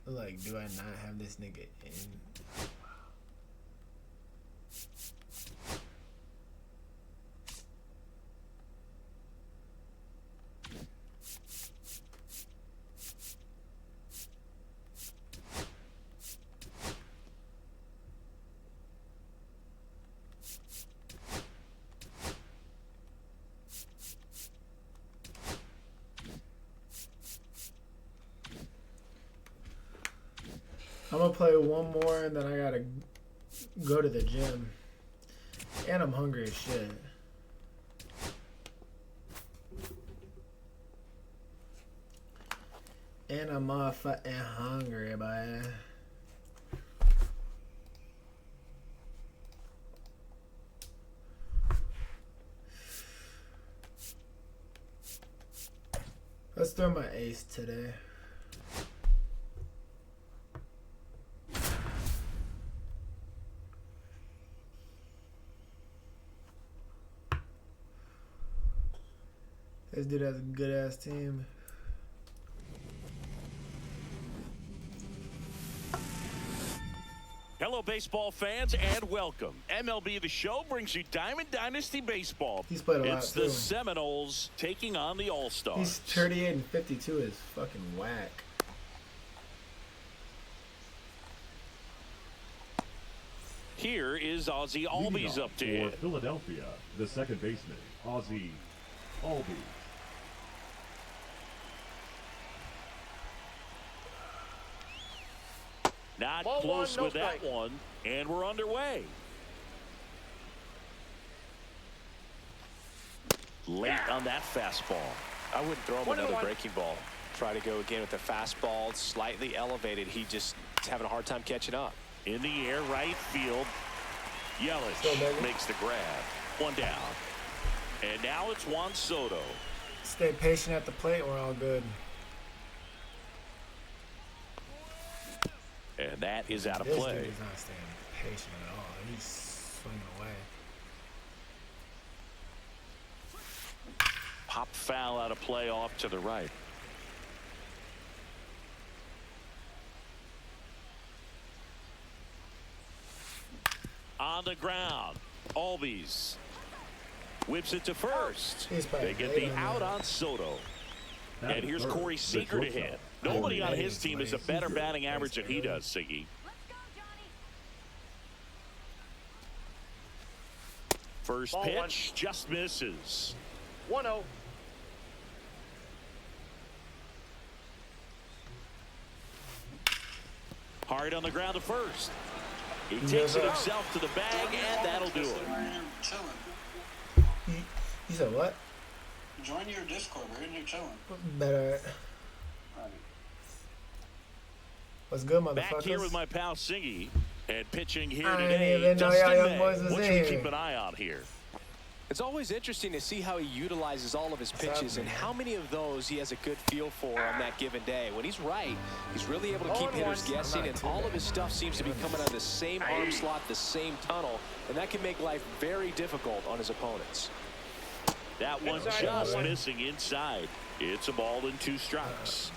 Like, do I not have this nigga in? I'm gonna play one more and then I gotta go to the gym. And I'm hungry as shit. And I'm motherfucking hungry, boy. Let's throw my ace today. This dude has a good ass team. Hello, baseball fans, and welcome. MLB The Show brings you Diamond Dynasty Baseball. He's played a lot, It's too. the Seminoles taking on the All-Stars. He's 38 and 52 is fucking whack. Here is Ozzie Albies up to for hit. Philadelphia, the second baseman, Ozzie Albies. Not Ball close one, no with that strike. one, and we're underway. Late on that fastball. I wouldn't throw him 1-1. another breaking ball. Try to go again with the fastball, slightly elevated. He just is having a hard time catching up. In the air, right field. Yelich Go, baby. makes the grab. One down. And now it's Juan Soto. Stay patient at the plate. We're all good. And that is out of This play. dude is not staying patient at all. He's swinging away. Pop foul out of play off to the right. On the ground, Albies whips it to first. He's probably They get late the on out that. on Soto. That And is here's third, Corey the Seager to shortstop. hit. Nobody on his team has a better Seager. batting average than he does, Siggy. First Ball one. pitch just misses. 1-0. Hard on the ground to first. He Yes, takes it sir. himself to the bag, and that'll do it. You said what? Join your Discord. We're in here chilling. Better. What's good, motherfuckers? Back here with my pal Siggy, and pitching here I didn't today, even know Dustin y'all young May. boys was What in should we here. keep an eye on here? It's always interesting to see how he utilizes all of his pitches and how many of those he has a good feel for on that given day. When he's right, he's really able to keep hitters guessing, and all of his stuff seems to be coming out of the same arm slot, the same tunnel, and that can make life very difficult on his opponents. That one Inside, just ball one. missing inside. It's a ball and 2 strikes.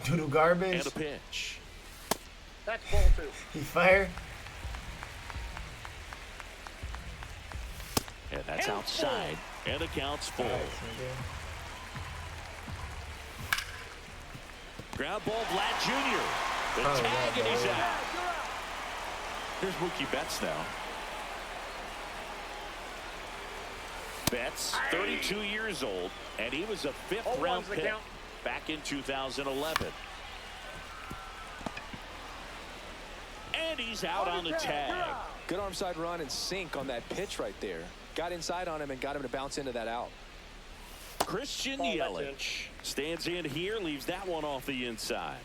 Doodle garbage. And a pitch. That's ball 2. He fired. And that's And outside. And the count's full. Ground ball, Vlad Jr. The Oh, tag, yeah, and he's boy. out. Here's Mookie Betts now. Betts, 32 years old, and he was a 5th-round 0-1's the pick count. back in 2011. And he's out on the tag. Good arm side run and sink on that pitch right there. Got inside on him and got him to bounce into that out. Christian Ball, that's Yelich stands in here, leaves that one off the inside.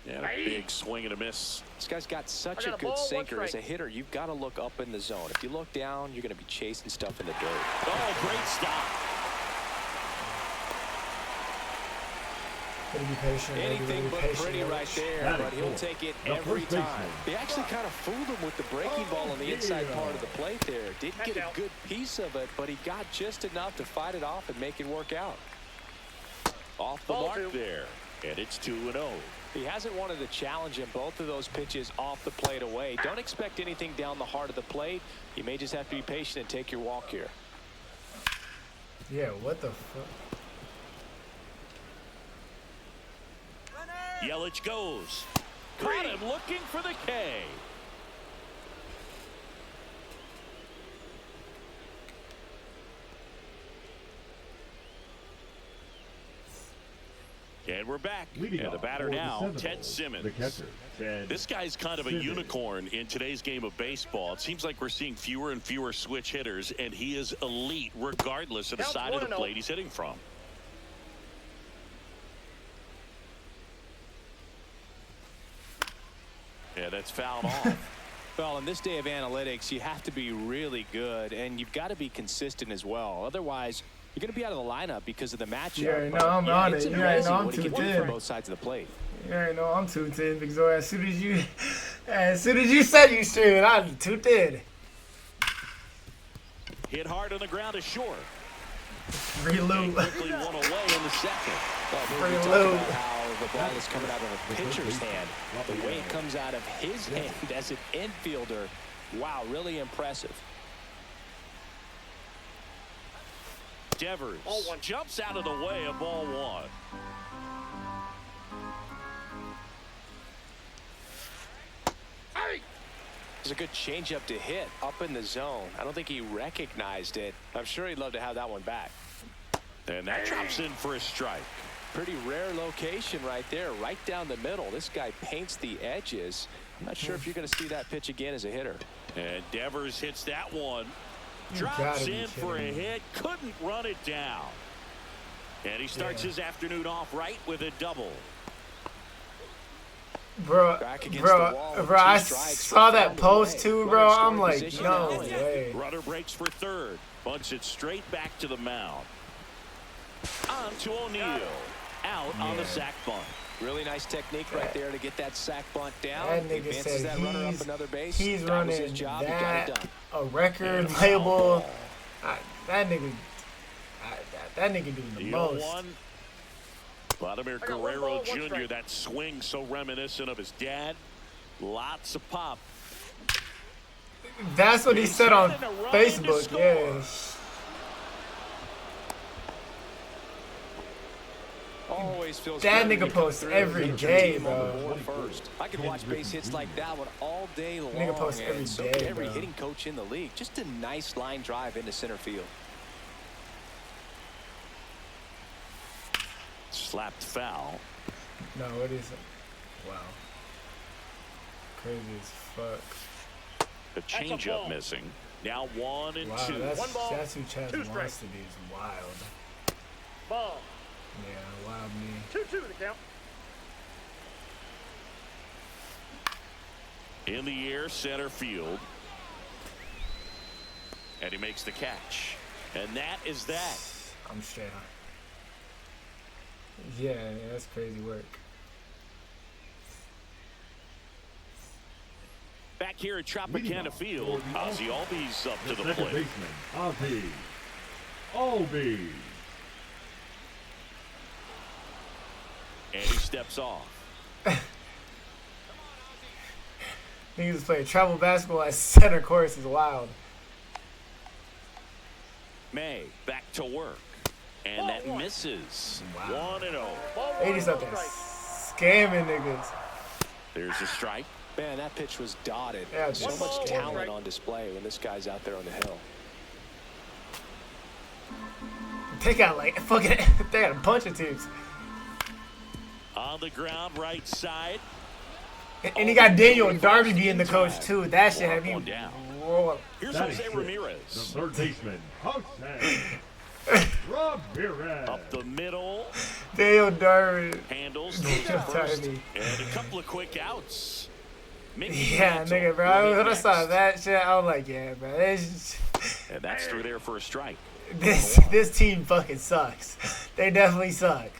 And a big swing and a miss. This guy's got such I a got a good ball, one sinker. As a strike. hitter, you've got to look up in the zone. If you look down, you're going to be chasing stuff in the dirt. Oh, great stop. Gotta be patient. Anything but pretty right there, That is but he'll cool. take it The every first time. baseman. They actually kind of fooled him with the breaking ball on the inside part of the plate there. Didn't get a good piece of it, but he got just enough to fight it off and make it work out. Off the Ball mark 2. there. And it's 2-0. He hasn't wanted to challenge him. Both of those pitches off the plate away. Don't expect anything down the heart of the plate. You may just have to be patient and take your walk here. Yeah, what the fuck? Yelich goes. Caught him looking for the K. And we're back. Leading And the off batter for the now, Seminoles, Ted Simmons. The catcher, Ted This guy's kind of a Simmons. unicorn in today's game of baseball. It seems like we're seeing fewer and fewer switch hitters, and he is elite regardless of the Counts side of the 1-0. plate he's hitting from. Yeah, that's fouled off. Well, in this day of analytics, you have to be really good, and you've got to be consistent as well. Otherwise, you're going to be out of the lineup because of the matchup. You already know I'm on it. You already know I'm too from thin. both sides of the plate. You already know I'm too thin, Big Zoe. As soon as you said you streaming, I'm too thin. Hit hard on the ground is short. Reload. Quickly one away in the second. Well, we talk about how the ball is coming out of a pitcher's hand. The way it comes out of his hand as an infielder, wow, really impressive. Devers jumps out of the way of ball one. It's a good changeup to hit up in the zone. I don't think he recognized it. I'm sure he'd love to have that one back. And that drops in for a strike. Pretty rare location right there, right down the middle. This guy paints the edges. I'm not sure if you're going to see that pitch again as a hitter. And Devers hits that one. Drops in for a hit. Couldn't run it down. And he starts his afternoon off right with a double. Bro, I saw that post too, bro. I'm like, no way. Runner breaks for third. Bunts it straight back to the mound. On to O'Neill. Out on the sac bunt. Really nice technique right there to get that sac bunt down. That nigga Advances said that runner up another base. he's That running was his job. He got it that done. a record label. That nigga doing the most. Vladimir Guerrero Jr., that swing so reminiscent of his dad. Lots of pop. That's what he said on Facebook, yeah. Always feels That good nigga to come posts through every and get your day, team on the bro. board first. I could watch base hits like that one all day long. Nigga posts every and so day, could every bro. hitting coach in the league. Just a nice line drive into center field. Slapped foul. No, it isn't. Wow. Crazy as fuck. The changeup missing. Now 1 and 2. That's who Chaz wants to be. Is wild. Ball. Yeah, wild me. 2-2 the count. In the air, center field. And he makes the catch. And that is that. I'm straight on. Yeah, that's crazy work. Back here at Tropicana Field, Ozzie Albies up to the second plate. baseman, Albies. And he steps off. Niggas play travel basketball at center course is wild. May back to work. And that misses. Wow. 1-0. 80 something. Scamming niggas. There's a strike. Man, that pitch was dotted. Yeah, so just much scared. talent on display when this guy's out there on the hill. They got like fucking. They got a bunch of teams. On the ground, right side. And he got Daniel Darby being the coach too. That shit had me. One down. Roll. Here's That is Jose it. Ramirez. The third baseman, Jose Ramirez. Up the middle. Daniel Darby. Handles. First. And a couple of quick outs. Yeah, nigga, bro. When I saw that shit, I was like, yeah, bro. And that's through there for a strike. This team fucking sucks. They definitely suck.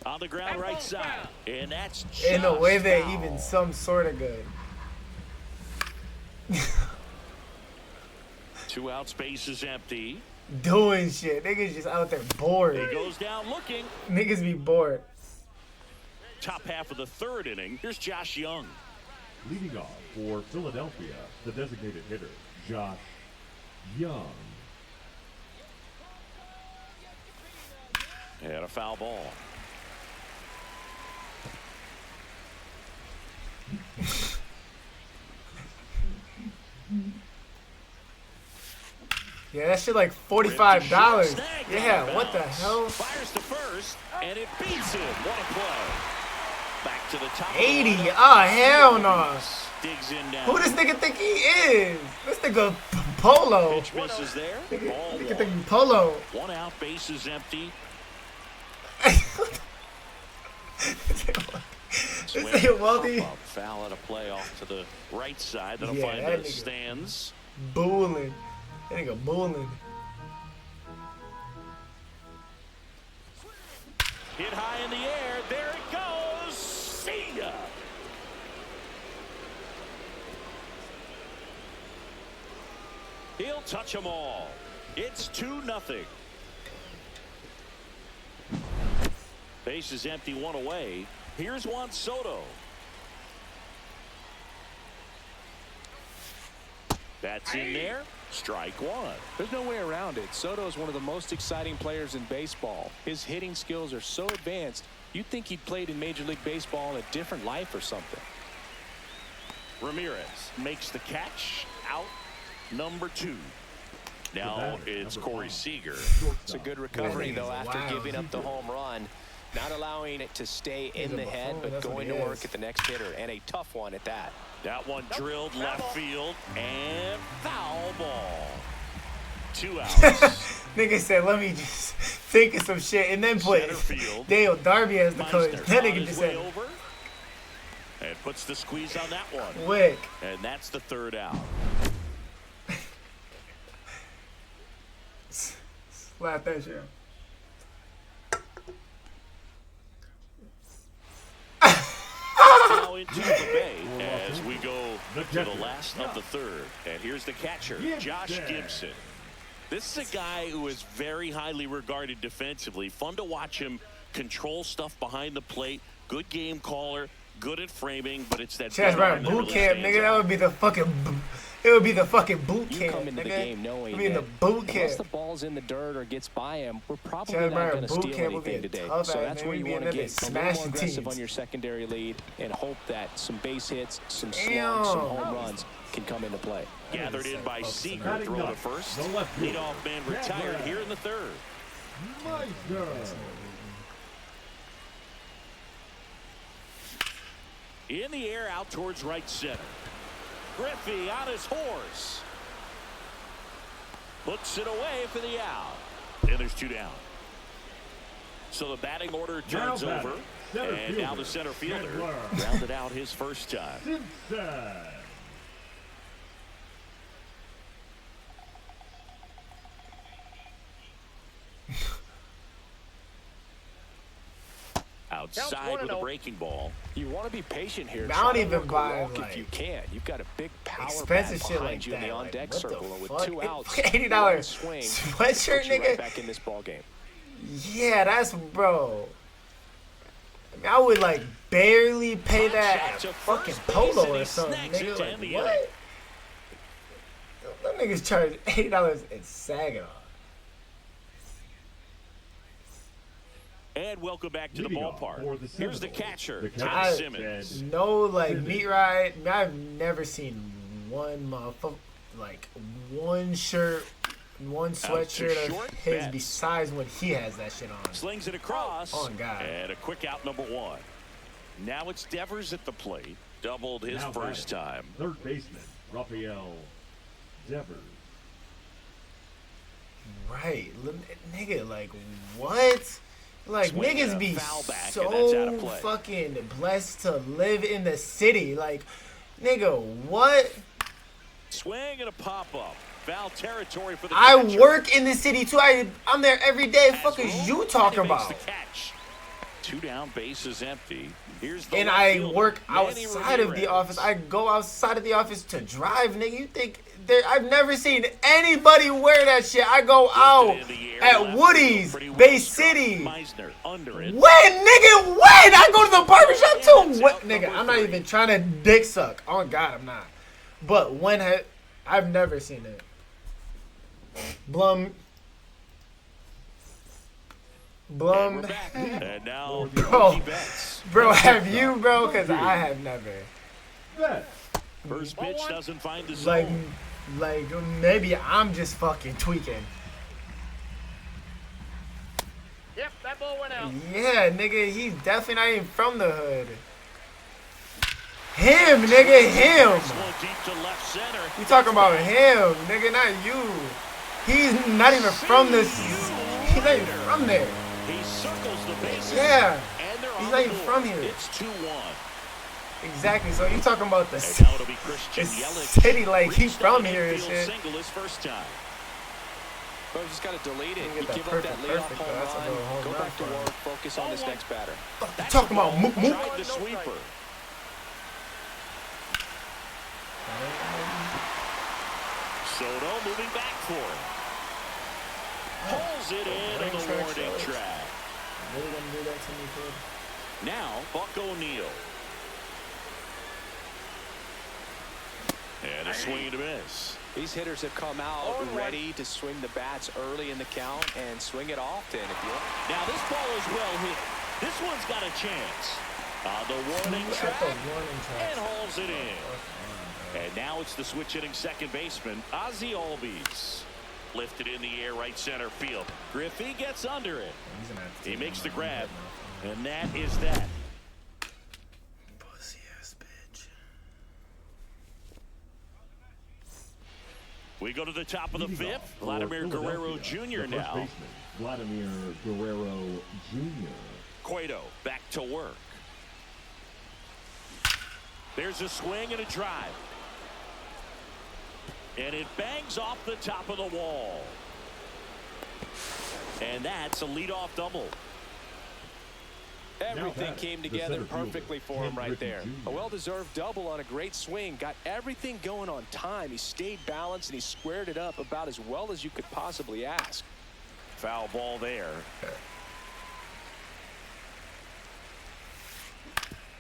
On the ground, right side. And that's In a way they foul. even some sort of good. 2 outs, base is empty. Doing shit. Niggas just out there bored. He goes down looking. Niggas be bored. Top half of the third inning. Here's Josh Young. Leading off for Philadelphia, the designated hitter, Josh Young. And a foul ball. Yeah, that shit like $45. Yeah, what the hell? Fires to first, and it beats him. What a play. Back to the top. 80. Oh, hell no. Digs in now. Who does nigga think he is? This nigga Polo. Pitch misses there. Ball Nigga one. think he Polo. 1 out, base is empty. Swing, nigga wealthy. pop up, foul at a play off to the right side. That'll Yeah, find that the nigga stands. Booling. That nigga booling. Hit high in the air. There it goes. See ya. He'll touch them all. It's 2-0. Base is empty, one away. Here's Juan Soto. That's in there. Strike one. There's no way around it. Soto is one of the most exciting players in baseball. His hitting skills are so advanced, you'd think he'd played in Major League Baseball in a different life or something. Ramirez makes the catch. Out number 2. Now it's Corey Seager. It's a good recovery, though, after Wow. giving up the home run. Not allowing it to stay in the head, but going to work at the next hitter, and a tough one at that. That one drilled left field and foul ball. 2 outs. Nigga said, let me just think of some shit and then put Center field. Dale Darby as the coach. Meisner's That on nigga his just way said, over and puts the squeeze on that one. Wick. And that's the 3rd out. Slap that shit. Now into the Bay as we go to the last of the 3rd. And here's the catcher, Josh Gibson. This is a guy who is very highly regarded defensively. Fun to watch him control stuff behind the plate. Good game caller, good at framing, but it's that ChazBryant boot camp, nigga. That would be the fucking. It would be the fucking boot camp. You come into nigga. the game knowing be that the boot camp. unless the ball's in the dirt or gets by him, we're probably ChazBryant not going to boot steal camp would be anything today. tough So ass, that's man. where We you be want in to there get a little more smashing aggressive teams. on your secondary lead and hope that some base hits, some Damn. slugs, some home runs can come into play. Gathered in by Seager, throw to first. Leadoff man retired here in the 3rd. In the air, out towards right center. Griffey on his horse. Puts it away for the out. And there's 2 down. So the batting order turns over. And now the center fielder rounded out his first time. Outside with a breaking ball. You want to be patient here. I don't Try to even work a buy, walk like, if you can. You've got a big power expensive bat shit behind like you in that. the Like, on-deck what the circle, and with fuck? 2 outs, $80 one swing sweatshirt, puts you nigga. right back in this ball game. Yeah, that's bro. I mean, I would like barely pay that at fucking Polo or something, nigga. Like what? Them niggas charge $80 at Saginaw. And welcome back to the ballpark. Here's the catcher, Tim I Simmons. no like meat ride. I mean, I've never seen one motherfucker like one shirt, one sweatshirt of short his bet. besides when he has that shit on. Slings it across. Oh, God. And a quick out number 1. Now it's Devers at the plate. Doubled his first time. 3rd baseman, Rafael Devers. Right, nigga, like what? Like Swing and niggas a be foul back, and that's out of so play. fucking blessed to live in the city. Like, nigga, what? Swing and a pop-up. Foul territory for the I catcher. work in the city too. I'm there every day. Has Fuck is room, you and talking he makes about? the catch. 2 down, base is empty. Here's the And left I fielder, work Manny outside of the Ramirez. office. I go outside of the office to drive, nigga. You think I've never seen anybody wear that shit. I go out In the air, at left Woody's, field, pretty Bay well struck. City. Meisner under it. When, nigga, when? I go to the barbershop too. That's What, out nigga? number I'm not 3. even trying to dick suck. Oh God, I'm not. But when I've never seen it. Blum. And we're back. And now Bro. Mookie Betts. Bro, have you, bro? Because I have never. First pitch doesn't find the zone. Like maybe I'm just fucking tweaking. Yep, that ball went out. Yeah, nigga, he's definitely not even from the hood. Him, nigga, him. Next one deep to left center. You talking about him, nigga, not you. He's not even from this. He's not even from there. He circles the bases. Yeah. And they're He's not even from here. It's 2-1. Exactly. So you talking about the And now it'll be Christian Yelich. city like he's from here and Infield shit. single his first time. But just got to delete it. You You get that give up that perfect, leadoff perfect, though. That's a home little run. home Go run back to for him. work. Focus on this next batter. You talking about Mook Mook? Tried the sweeper. Soto moving back for it. Pulls it in on the warning track. Really gonna do that to me, kid? Now, Buck O'Neal. And a swing and a miss. These hitters have come out ready to swing the bats early in the count and swing it often if you want. Now this ball is well hit. This one's got a chance. On the warning track. And hauls it in. And now it's the switch hitting second baseman, Ozzie Albies. Lifted in the air right center field. Griffey gets under it. He makes the grab. And that is that. Pussy ass bitch. We go to the top of the fifth. Vladimir Guerrero Jr. now. Vladimir Guerrero Jr. Cueto back to work. There's a swing and a drive. And it bangs off the top of the wall. And that's a leadoff double. Everything came together perfectly for him right there. A well-deserved double on a great swing. Got everything going on time. He stayed balanced and he squared it up about as well as you could possibly ask. Foul ball there.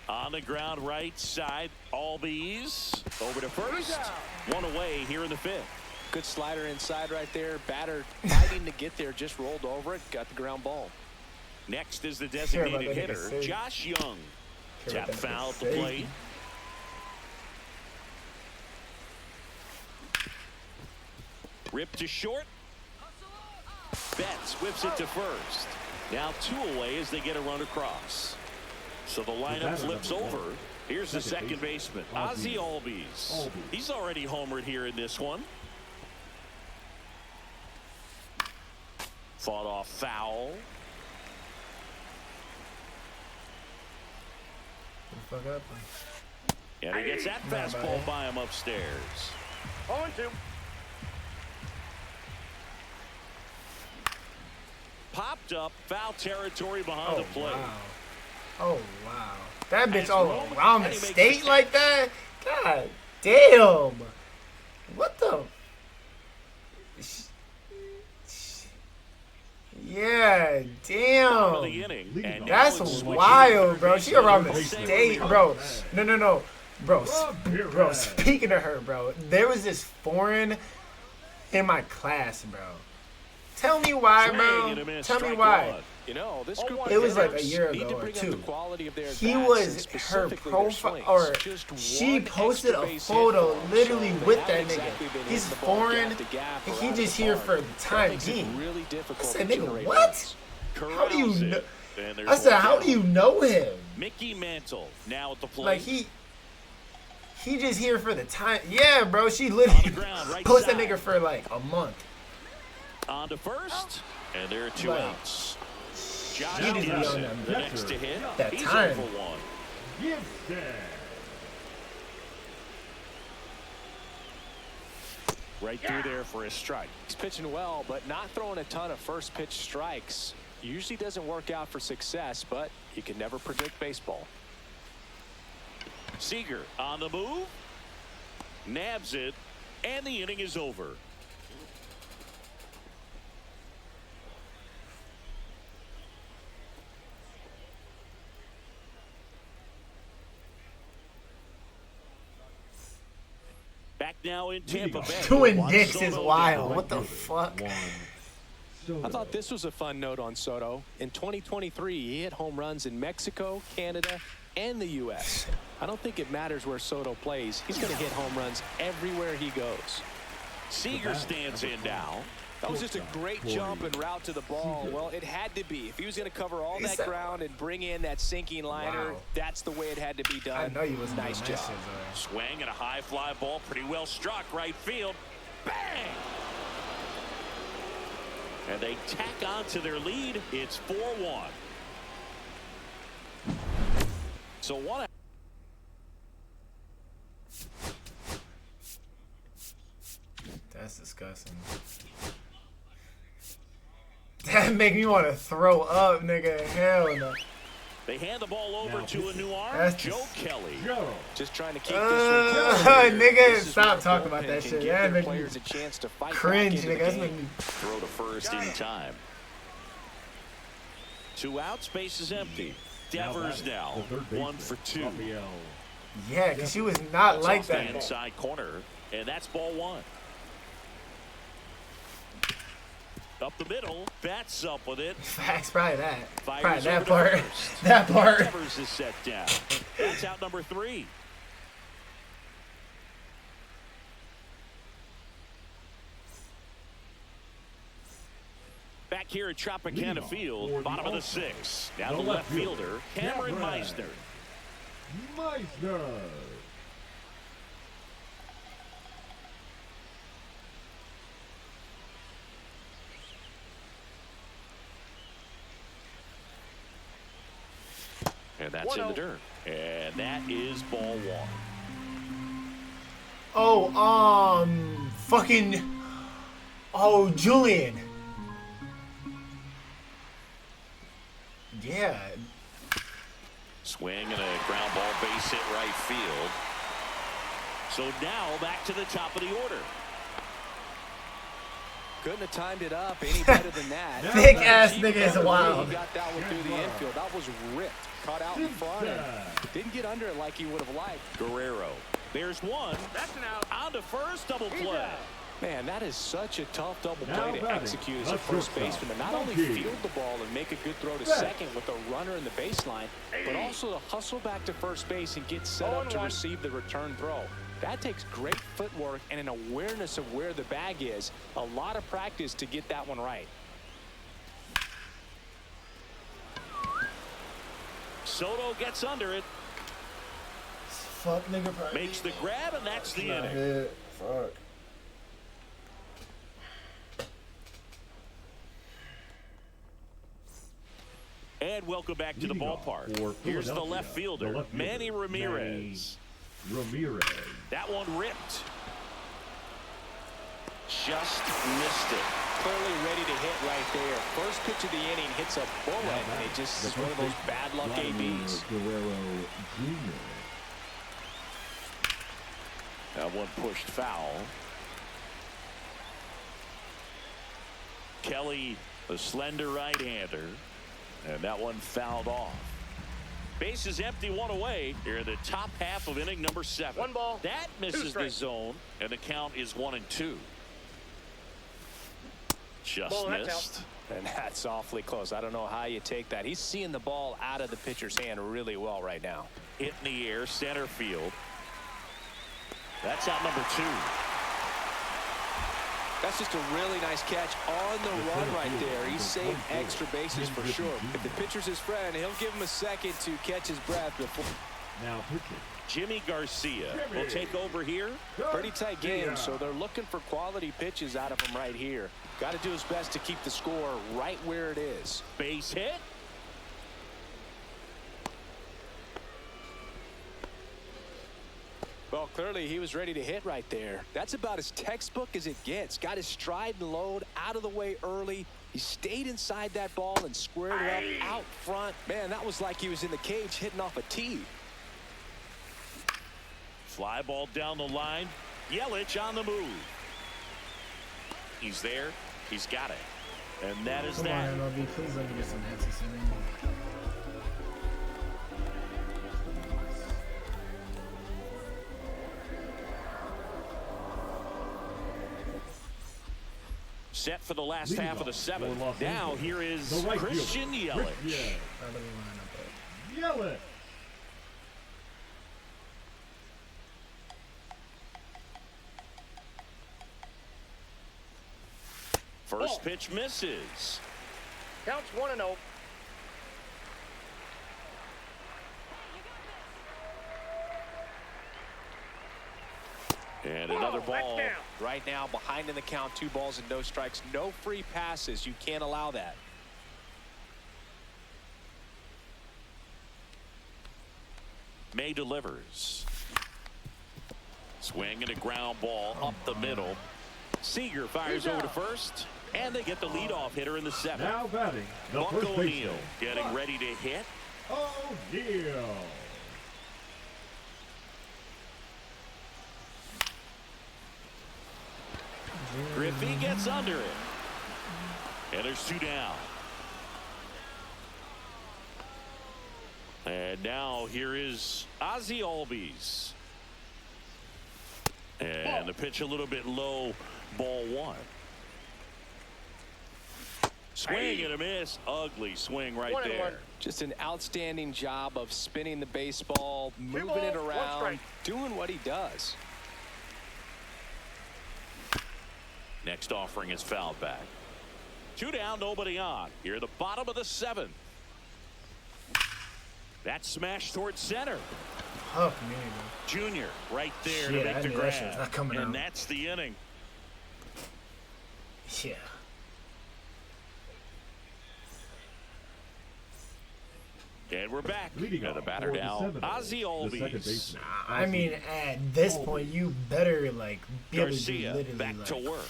On the ground right side, Albies over to first. One away here in the fifth. Good slider inside right there. Batter fighting to get there, just rolled over it, got the ground ball. Next is the designated hitter, Josh Young. Tap foul at the plate. Rip to short. Betts whips it to first. Now 2 away as they get a run across. So the lineup flips over. Here's the second baseman, Ozzie Albies. He's already homered here in this one. Fought off foul. Fuck up. And he gets that fastball by him upstairs. 0-2. Popped up, foul territory behind the plate. Wow. Oh, wow. That bitch all around the state like that? God damn. What the? Yeah, damn. That's wild, bro. She around the state, bro. No. Bro, speaking of her, bro, there was this foreign in my class, bro. Tell me why, bro. Tell me why. You know, this group it was like a year ago or 2. He was her profile, or she posted a photo literally with that nigga. He's foreign. He just here for the time being. I said, nigga, what? How do you know? I said, how do you know him? Mickey Mantle now at the plate. Like he just here for the time. Yeah, bro. She literally posted that nigga for like a month. On to first, and there are 2 outs. Josh He didn't be on the next to hit. That He's time. over 1. Right through there for a strike. He's pitching well, but not throwing a ton of first pitch strikes. Usually doesn't work out for success, but you can never predict baseball. Seager on the move. Nabs it, and the inning is over. Back now in Tampa Bay. Doing dicks is wild. What the fuck? I thought this was a fun note on Soto. In 2023, he hit home runs in Mexico, Canada, and the U.S. I don't think it matters where Soto plays. He's going to hit home runs everywhere he goes. Seager stands in now. That was just a great jump and route to the ball. Well, it had to be. If he was going to cover all that ground and bring in that sinking liner, that's the way it had to be done. I know you was nice job. Swing and a high fly ball, pretty well struck right field. Bang! And they tack on to their lead. It's 4-1. So one. That's disgusting. That make me want to throw up, nigga. Hell no. They hand the ball over to a new arm, That's Joe Kelly. Just trying to keep this one nigga, stop talking about that shit. That make me a chance to fight cringe, nigga. That's making me throw to first in time. 2 outs, space is empty. Devers now 1 for 2. yeah, because she was not That's like off that. the inside corner, and that's ball 1. Up the middle, bats up with it. Facts, probably that. Fires Probably that over to part. first. That part. Devers is set down. That's out number 3. Back here at Tropicana Field, bottom of the 6th. Now the left fielder, Cameron Meisner. And that's in the dirt. And that is ball 1. Oh, fucking. Oh, Julian. Yeah. Swing and a ground ball base hit right field. So now back to the top of the order. Couldn't have timed it up any better than that. Thick ass nigga is wild. He got that one through the infield. That was ripped. Caught out in front and didn't get under it like he would have liked. Guerrero. There's one. That's an out. On to first, double play. Man, that is such a tough double play to execute as a first baseman. To not only field the ball and make a good throw to second with a runner in the baseline, but also to hustle back to first base and get set up to receive the return throw. That takes great footwork and an awareness of where the bag is. A lot of practice to get that one right. Soto gets under it. Fuck, nigga. Probably. Makes the grab, and that's the inning. Fuck. And welcome back to the ballpark. Here's the left fielder, Manny Ramirez. That one ripped. Just missed it. Clearly ready to hit right there. First pitch of the inning hits a bullet, and it just is one of those bad luck ABs. That one pushed foul. Kelly, the slender right-hander. And that one fouled off. Base is empty, 1 away. Here in the top half of inning number 7. 1 ball. That misses the zone, and the count is 1-2. Just missed. And that's awfully close. I don't know how you take that. He's seeing the ball out of the pitcher's hand really well right now. Hit in the air, center field. That's out number 2. That's just a really nice catch on the run right there. He saved extra bases for sure. If the pitcher's his friend, he'll give him a second to catch his breath before. Now pitching. Jimmy Garcia will take over here. Pretty tight game, so they're looking for quality pitches out of him right here. Got to do his best to keep the score right where it is. Base hit. Well, clearly he was ready to hit right there. That's about as textbook as it gets. Got his stride and load out of the way early. He stayed inside that ball and squared it up out front. Man, that was like he was in the cage hitting off a tee. Fly ball down the line. Yelich on the move. He's there. He's got it. And that is that. Come on, MLB. Please let me get some hits. Set for the last half of the 7th. Now here is Christian Yelich. Yelich. First pitch misses. Counts 1-0. And another ball. Right now, behind in the count, 2 balls and no strikes. No free passes. You can't allow that. May delivers. Swing and a ground ball up the middle. Seager fires over to first, and they get the leadoff hitter in the 7th. Now batting, the Buck first O'Neal baseman, getting ready to hit. O'Neal. Griffey gets under it. And there's 2 down. And now here is Ozzie Albies. And the pitch a little bit low, ball 1. Swing and a miss. Ugly swing right there. Just an outstanding job of spinning the baseball, moving it around, doing what he does. Next offering is fouled back. 2 down, nobody on. Here at the bottom of the 7th. That smash towards center. Fuck me, man. Junior right there Shit, to I make the knew that shit was grab. not coming And out. that's the inning. Yeah. And we're back. Leading And the off batter for the now, 7th, Ozzie the second Albies. baseman, I mean, at this point, you better like be able to do Garcia literally back like, to work.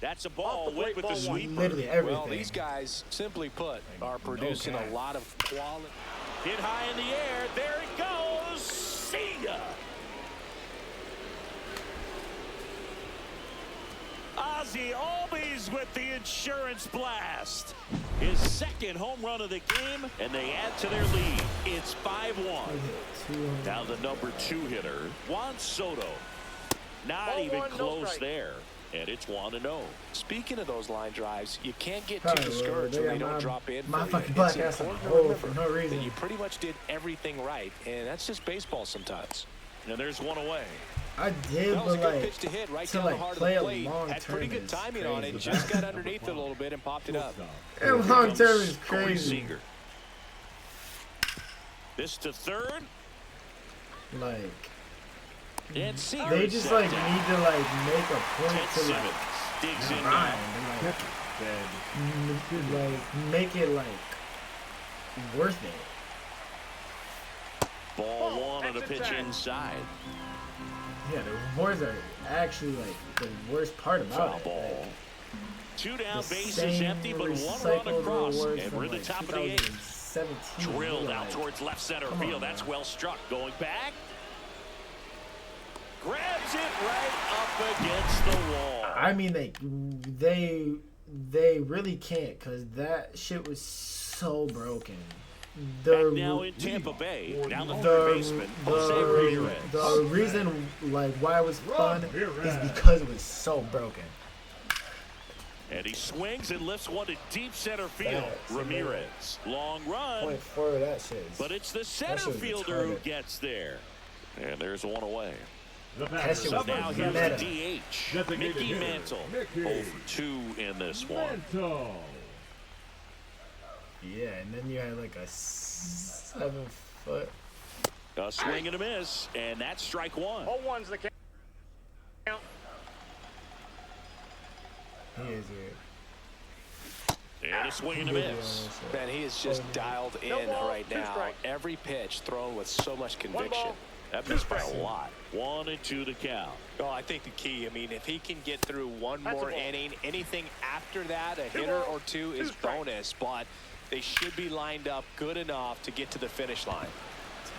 That's a ball Off the away plate, with the ball 1. sweeper. literally everything. Well, these guys, simply put, are producing Okay. a lot of quality. Hit high in the air. There it goes. See ya. Ozzie Albies with the insurance blast. His 2nd home run of the game, and they add to their lead. It's 5-1. Now the number 2 hitter, Juan Soto. Not Ball even 1, no close strike. there. And it's 1-0. Speaking of those line drives, you can't get Probably too will. discouraged They when got they don't my- drop in. my for you. fucking It's black ass on important to hold remember for no reason. that you pretty much did everything right, and that's just baseball sometimes. And there's 1 away. I did, That was a but good like pitch to hit right to down like the heart of play the a plate. long Had pretty term good is timing on it. crazy. Just got underneath it a little bit and popped it up. And long term is Corey crazy. Seager. This to third. Like And Seager they is just set like down. need to like make a point Ted to like Simmons digs in grind now. and like make it like worth it. Ball 1 on a That's pitch attack. inside. Yeah, the rewards are actually like the worst part about Foul it. ball. Like, 2 down, the base is same empty, but 1 run recycled across. rewards And from, we're in the like, top of the 8th. 2017. Drilled You're out like, towards left center come field. on, That's man. well struck. Going back. Grabs it right up against the wall. I mean, they really can't because that shit was so broken. Back now in Tampa Bay. Down the third baseman, Jose Ramirez. The reason like why it was fun is Ramirez. because it was so broken. And he swings and lifts one to deep center field. Facts. Ramirez. Long run. Point for that shit. But it's the center shit was fielder who retarded. gets there. And there's 1 away. The That shit So was now here's meta. the DH. Designated Mickey hitter, Mantle. Mickey 0 for 2 in this one. Mantle. Yeah, and then you had like a 7 foot. A swing and a miss. And that's strike 1. 0-1's the count. He is weird. And a swing and a miss. Man, he is just dialed in No ball, right 2 now. strikes. Every pitch thrown with so much 1 conviction. ball. That missed by a lot. 1 and 2 to count. Oh, I think the key, I mean, if he can get through one That's a more ball. inning, anything after that, a hitter or 2 is bonus, but they should be lined up good enough to get to the finish line.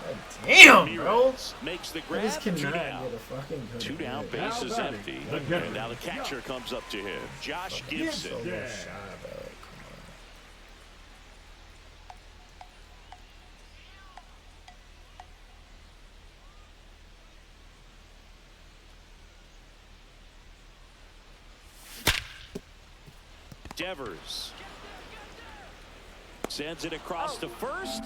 God damn, bro. Ramirez makes the I grab. just 2 cannot down. get a fucking good 2 down, hit. base is Now batting, empty. the catcher. And now the catcher comes up to him. Josh So Gibson. much Yeah. shy, bro. Come on. Devers sends it across to first.